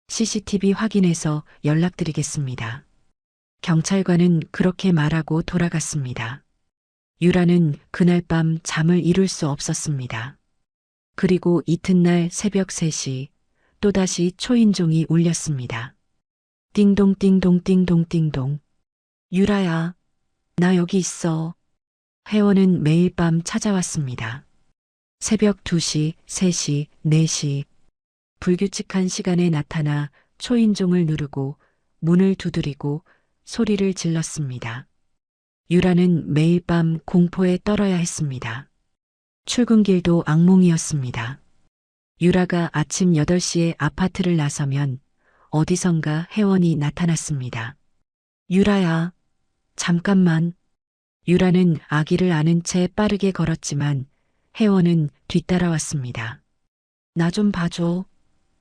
CCTV 확인해서 연락드리겠습니다. 경찰관은 그렇게 말하고 돌아갔습니다. 유라는 그날 밤 잠을 이룰 수 없었습니다. 그리고 이튿날 새벽 3시 또다시 초인종이 울렸습니다. 띵동 띵동 띵동 띵동. 유라야, 나 여기 있어. 혜원은 매일 밤 찾아왔습니다. 새벽 2시, 3시, 4시. 불규칙한 시간에 나타나 초인종을 누르고 문을 두드리고 소리를 질렀습니다. 유라는 매일 밤 공포에 떨어야 했습니다. 출근길도 악몽이었습니다. 유라가 아침 8시에 아파트를 나서면 어디선가 혜원이 나타났습니다. 유라야, 잠깐만. 유라는 아기를 안은 채 빠르게 걸었지만 혜원은 뒤따라왔습니다. 나 좀 봐줘.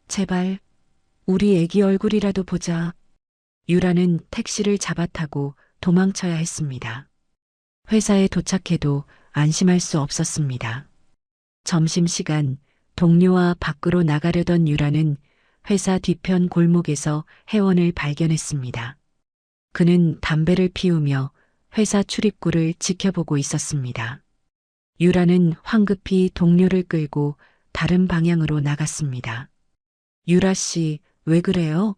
제발. 우리 애기 얼굴이라도 보자. 유라는 택시를 잡아타고 도망쳐야 했습니다. 회사에 도착해도 안심할 수 없었습니다. 점심시간 동료와 밖으로 나가려던 유라는 회사 뒤편 골목에서 혜원을 발견했습니다. 그는 담배를 피우며 회사 출입구를 지켜보고 있었습니다. 유라는 황급히 동료를 끌고 다른 방향으로 나갔습니다. 유라 씨, 왜 그래요?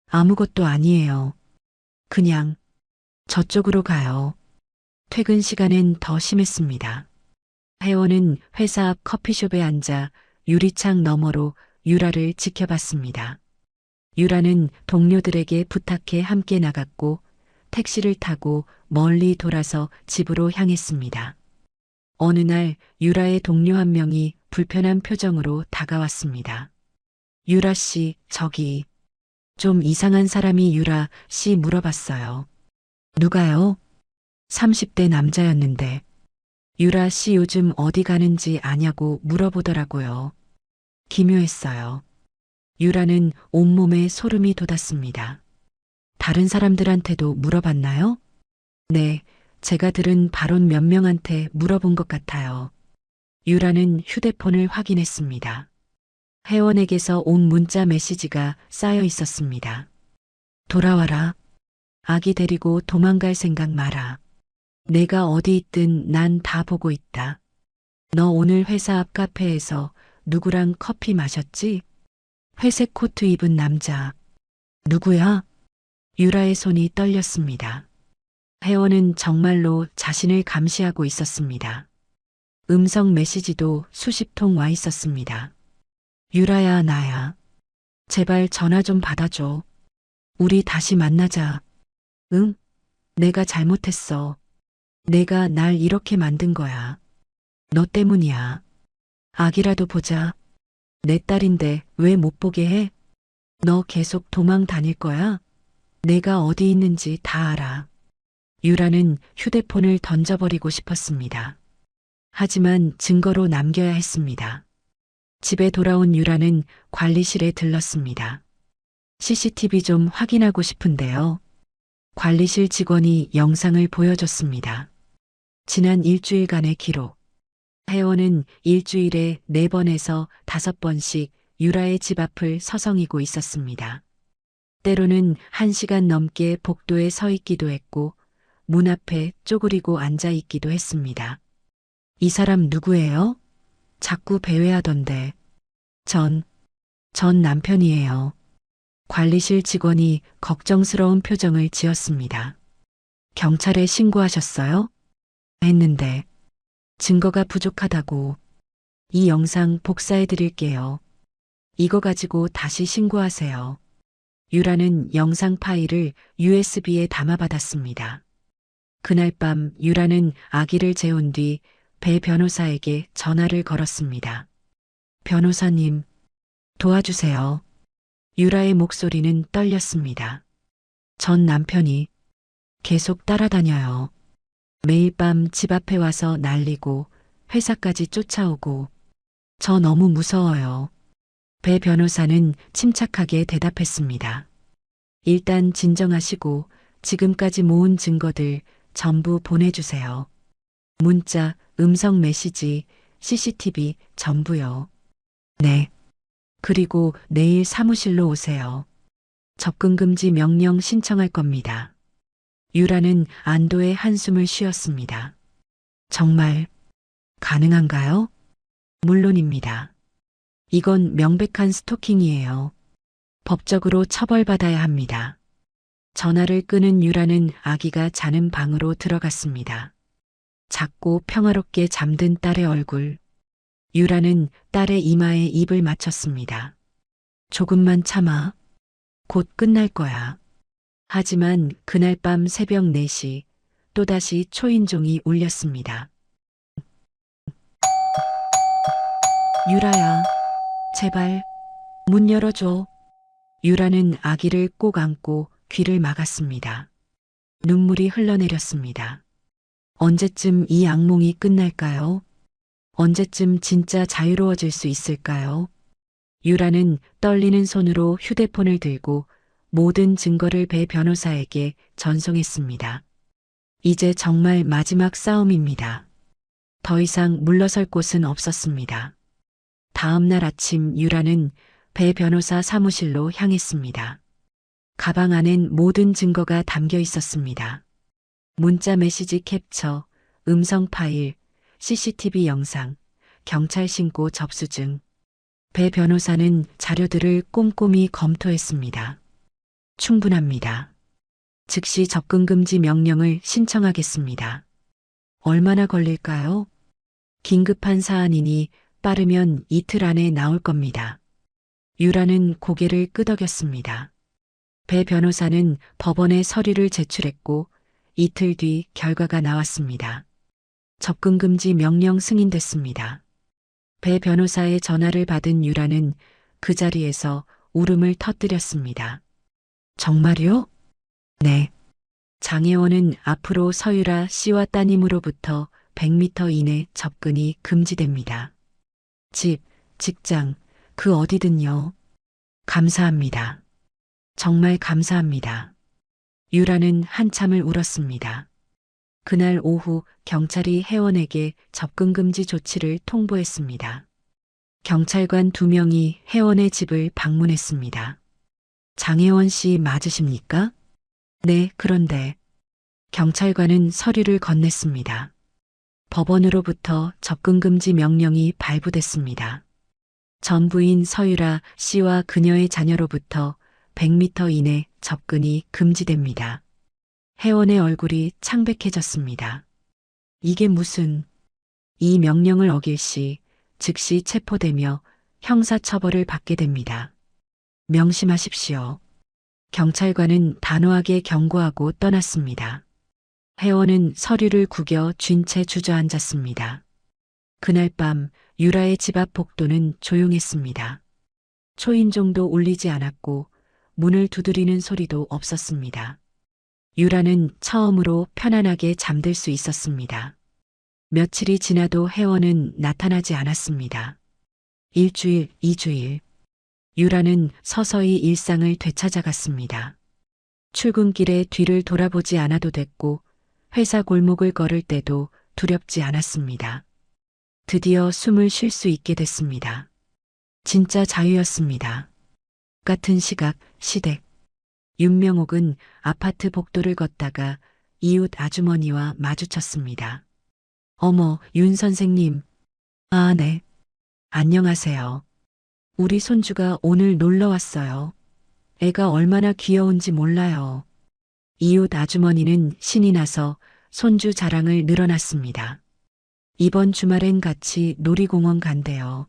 아무것도 아니에요. 그냥 저쪽으로 가요. 퇴근 시간엔 더 심했습니다. 혜원은 회사 앞 커피숍에 앉아 유리창 너머로 유라를 지켜봤습니다. 유라는 동료들에게 부탁해 함께 나갔고 택시를 타고 멀리 돌아서 집으로 향했습니다. 어느 날 유라의 동료 한 명이 불편한 표정으로 다가왔습니다. 유라 씨, 저기 좀 이상한 사람이 유라 씨 물어봤어요. 누가요? 30대 남자였는데 유라 씨 요즘 어디 가는지 아냐고 물어보더라고요. 기묘했어요. 유라는 온몸에 소름이 돋았습니다. 다른 사람들한테도 물어봤나요? 네, 제가 들은 바론 몇 명한테 물어본 것 같아요. 유라는 휴대폰을 확인했습니다. 혜원에게서 온 문자 메시지가 쌓여 있었습니다. 돌아와라. 아기 데리고 도망갈 생각 마라. 내가 어디 있든 난 다 보고 있다. 너 오늘 회사 앞 카페에서 누구랑 커피 마셨지? 회색 코트 입은 남자. 누구야? 유라의 손이 떨렸습니다. 혜원은 정말로 자신을 감시하고 있었습니다. 음성 메시지도 수십 통 와 있었습니다. 유라야, 나야. 제발 전화 좀 받아줘. 우리 다시 만나자. 응? 내가 잘못했어. 내가 날 이렇게 만든 거야. 너 때문이야. 아기라도 보자. 내 딸인데 왜 못 보게 해? 너 계속 도망 다닐 거야? 내가 어디 있는지 다 알아. 유라는 휴대폰을 던져버리고 싶었습니다. 하지만 증거로 남겨야 했습니다. 집에 돌아온 유라는 관리실에 들렀습니다. CCTV 좀 확인하고 싶은데요. 관리실 직원이 영상을 보여줬습니다. 지난 일주일간의 기록. 혜원은 일주일에 4번에서 5번씩 유라의 집 앞을 서성이고 있었습니다. 때로는 1시간 넘게 복도에 서 있기도 했고 문 앞에 쪼그리고 앉아 있기도 했습니다. 이 사람 누구예요? 자꾸 배회하던데. 전 남편이에요. 관리실 직원이 걱정스러운 표정을 지었습니다. 경찰에 신고하셨어요? 했는데 증거가 부족하다고. 이 영상 복사해 드릴게요. 이거 가지고 다시 신고하세요. 유라는 영상 파일을 USB에 담아받았습니다. 그날 밤 유라는 아기를 재운 뒤 배 변호사에게 전화를 걸었습니다. 변호사님, 도와주세요. 유라의 목소리는 떨렸습니다. 전 남편이 계속 따라다녀요. 매일 밤 집 앞에 와서 날리고 회사까지 쫓아오고 저 너무 무서워요. 배 변호사는 침착하게 대답했습니다. 일단 진정하시고 지금까지 모은 증거들 전부 보내주세요. 문자, 음성 메시지, CCTV 전부요. 네. 그리고 내일 사무실로 오세요. 접근금지 명령 신청할 겁니다. 유라는 안도의 한숨을 쉬었습니다. 정말 가능한가요? 물론입니다. 이건 명백한 스토킹이에요. 법적으로 처벌받아야 합니다. 전화를 끄는 유라는 아기가 자는 방으로 들어갔습니다. 작고 평화롭게 잠든 딸의 얼굴. 유라는 딸의 이마에 입을 맞췄습니다. 조금만 참아. 곧 끝날 거야. 하지만 그날 밤 새벽 4시 또다시 초인종이 울렸습니다. 유라야, 제발 문 열어줘. 유라는 아기를 꼭 안고 귀를 막았습니다. 눈물이 흘러내렸습니다. 언제쯤 이 악몽이 끝날까요? 언제쯤 진짜 자유로워질 수 있을까요? 유라는 떨리는 손으로 휴대폰을 들고 모든 증거를 배 변호사에게 전송했습니다. 이제 정말 마지막 싸움입니다. 더 이상 물러설 곳은 없었습니다. 다음 날 아침 유라는 배 변호사 사무실로 향했습니다. 가방 안엔 모든 증거가 담겨 있었습니다. 문자 메시지 캡처, 음성 파일, CCTV 영상, 경찰 신고 접수증. 배 변호사는 자료들을 꼼꼼히 검토했습니다. 충분합니다. 즉시 접근금지 명령을 신청하겠습니다. 얼마나 걸릴까요? 긴급한 사안이니 빠르면 이틀 안에 나올 겁니다. 유라는 고개를 끄덕였습니다. 배 변호사는 법원에 서류를 제출했고 이틀 뒤 결과가 나왔습니다. 접근금지 명령 승인됐습니다. 배 변호사의 전화를 받은 유라는 그 자리에서 울음을 터뜨렸습니다. 정말요? 네. 장혜원은 앞으로 서유라 씨와 따님으로부터 100m 이내 접근이 금지됩니다. 집, 직장, 그 어디든요. 감사합니다. 정말 감사합니다. 유라는 한참을 울었습니다. 그날 오후 경찰이 혜원에게 접근금지 조치를 통보했습니다. 경찰관 2명이 혜원의 집을 방문했습니다. 장혜원 씨 맞으십니까? 네, 그런데 경찰관은 서류를 건넸습니다. 법원으로부터 접근금지 명령이 발부됐습니다. 전 부인 서유라 씨와 그녀의 자녀로부터 100m 이내 접근이 금지됩니다. 혜원의 얼굴이 창백해졌습니다. 이게 무슨... 이 명령을 어길 시 즉시 체포되며 형사처벌을 받게 됩니다. 명심하십시오. 경찰관은 단호하게 경고하고 떠났습니다. 혜원은 서류를 구겨 쥔 채 주저앉았습니다. 그날 밤 유라의 집 앞 복도는 조용했습니다. 초인종도 울리지 않았고 문을 두드리는 소리도 없었습니다. 유라는 처음으로 편안하게 잠들 수 있었습니다. 며칠이 지나도 혜원은 나타나지 않았습니다. 1주일, 2주일. 유라는 서서히 일상을 되찾아갔습니다. 출근길에 뒤를 돌아보지 않아도 됐고 회사 골목을 걸을 때도 두렵지 않았습니다. 드디어 숨을 쉴 수 있게 됐습니다. 진짜 자유였습니다. 같은 시각, 시댁. 윤명옥은 아파트 복도를 걷다가 이웃 아주머니와 마주쳤습니다. 어머, 윤 선생님. 아, 네. 안녕하세요. 우리 손주가 오늘 놀러 왔어요. 애가 얼마나 귀여운지 몰라요. 이웃 아주머니는 신이 나서 손주 자랑을 늘어놨습니다. 이번 주말엔 같이 놀이공원 간대요.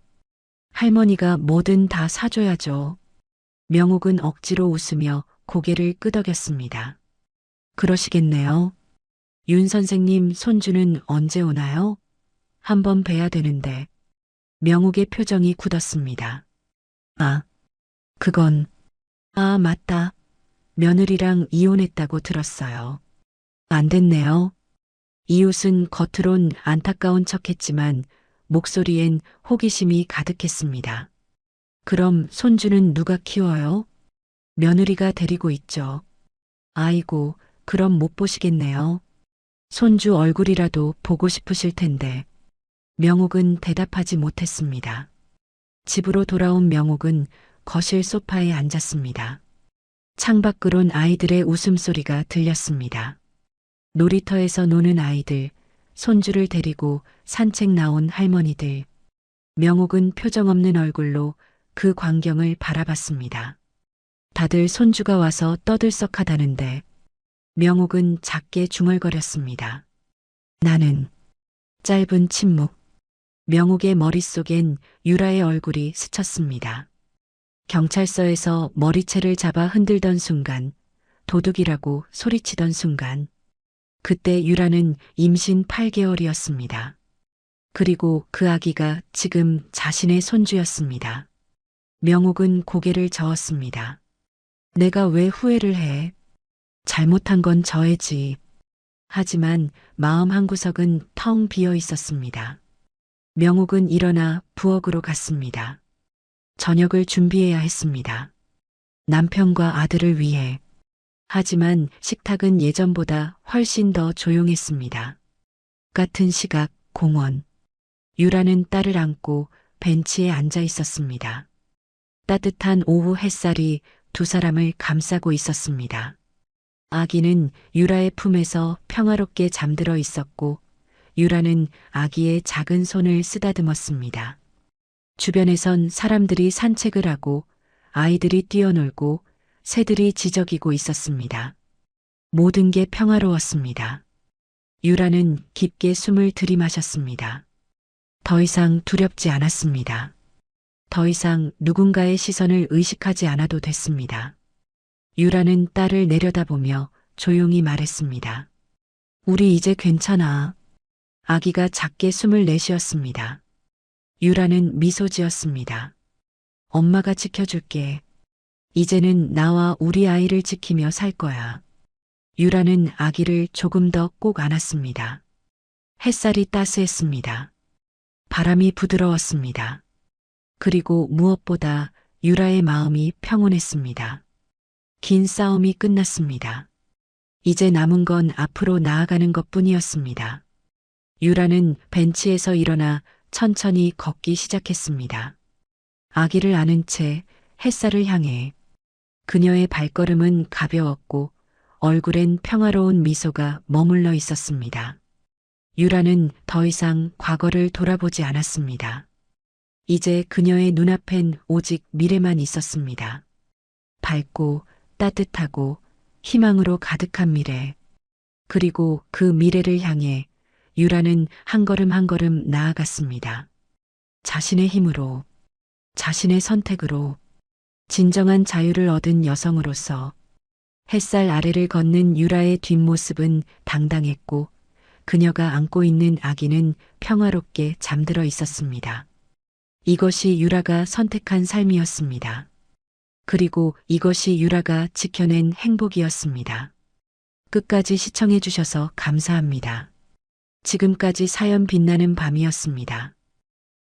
할머니가 뭐든 다 사줘야죠. 명옥은 억지로 웃으며 고개를 끄덕였습니다. 그러시겠네요. 윤 선생님 손주는 언제 오나요? 한번 뵈야 되는데. 명옥의 표정이 굳었습니다. 아, 그건, 아, 맞다. 며느리랑 이혼했다고 들었어요. 안 됐네요. 이웃은 겉으론 안타까운 척했지만 목소리엔 호기심이 가득했습니다. 그럼 손주는 누가 키워요? 며느리가 데리고 있죠. 아이고, 그럼 못 보시겠네요. 손주 얼굴이라도 보고 싶으실 텐데. 명옥은 대답하지 못했습니다. 집으로 돌아온 명옥은 거실 소파에 앉았습니다. 창밖으론 아이들의 웃음소리가 들렸습니다. 놀이터에서 노는 아이들, 손주를 데리고 산책 나온 할머니들. 명옥은 표정 없는 얼굴로 그 광경을 바라봤습니다. 다들 손주가 와서 떠들썩하다는데 명옥은 작게 중얼거렸습니다. 나는. 짧은 침묵. 명옥의 머릿속엔 유라의 얼굴이 스쳤습니다. 경찰서에서 머리채를 잡아 흔들던 순간, 도둑이라고 소리치던 순간, 그때 유라는 임신 8개월이었습니다. 그리고 그 아기가 지금 자신의 손주였습니다. 명옥은 고개를 저었습니다. 내가 왜 후회를 해? 잘못한 건 저의지. 하지만 마음 한구석은 텅 비어 있었습니다. 명옥은 일어나 부엌으로 갔습니다. 저녁을 준비해야 했습니다. 남편과 아들을 위해. 하지만 식탁은 예전보다 훨씬 더 조용했습니다. 같은 시각 공원. 유라는 딸을 안고 벤치에 앉아 있었습니다. 따뜻한 오후 햇살이 두 사람을 감싸고 있었습니다. 아기는 유라의 품에서 평화롭게 잠들어 있었고 유라는 아기의 작은 손을 쓰다듬었습니다. 주변에선 사람들이 산책을 하고 아이들이 뛰어놀고 새들이 지저귀고 있었습니다. 모든 게 평화로웠습니다. 유라는 깊게 숨을 들이마셨습니다. 더 이상 두렵지 않았습니다. 더 이상 누군가의 시선을 의식하지 않아도 됐습니다. 유라는 딸을 내려다보며 조용히 말했습니다. 우리 이제 괜찮아. 아기가 작게 숨을 내쉬었습니다. 유라는 미소 지었습니다. 엄마가 지켜줄게. 이제는 나와 우리 아이를 지키며 살 거야. 유라는 아기를 조금 더 꼭 안았습니다. 햇살이 따스했습니다. 바람이 부드러웠습니다. 그리고 무엇보다 유라의 마음이 평온했습니다. 긴 싸움이 끝났습니다. 이제 남은 건 앞으로 나아가는 것뿐이었습니다. 유라는 벤치에서 일어나 천천히 걷기 시작했습니다. 아기를 안은 채 햇살을 향해. 그녀의 발걸음은 가벼웠고 얼굴엔 평화로운 미소가 머물러 있었습니다. 유라는 더 이상 과거를 돌아보지 않았습니다. 이제 그녀의 눈앞엔 오직 미래만 있었습니다. 밝고 따뜻하고 희망으로 가득한 미래. 그리고 그 미래를 향해 유라는 한 걸음 한 걸음 나아갔습니다. 자신의 힘으로, 자신의 선택으로, 진정한 자유를 얻은 여성으로서. 햇살 아래를 걷는 유라의 뒷모습은 당당했고 그녀가 안고 있는 아기는 평화롭게 잠들어 있었습니다. 이것이 유라가 선택한 삶이었습니다. 그리고 이것이 유라가 지켜낸 행복이었습니다. 끝까지 시청해 주셔서 감사합니다. 지금까지 사연 빛나는 밤이었습니다.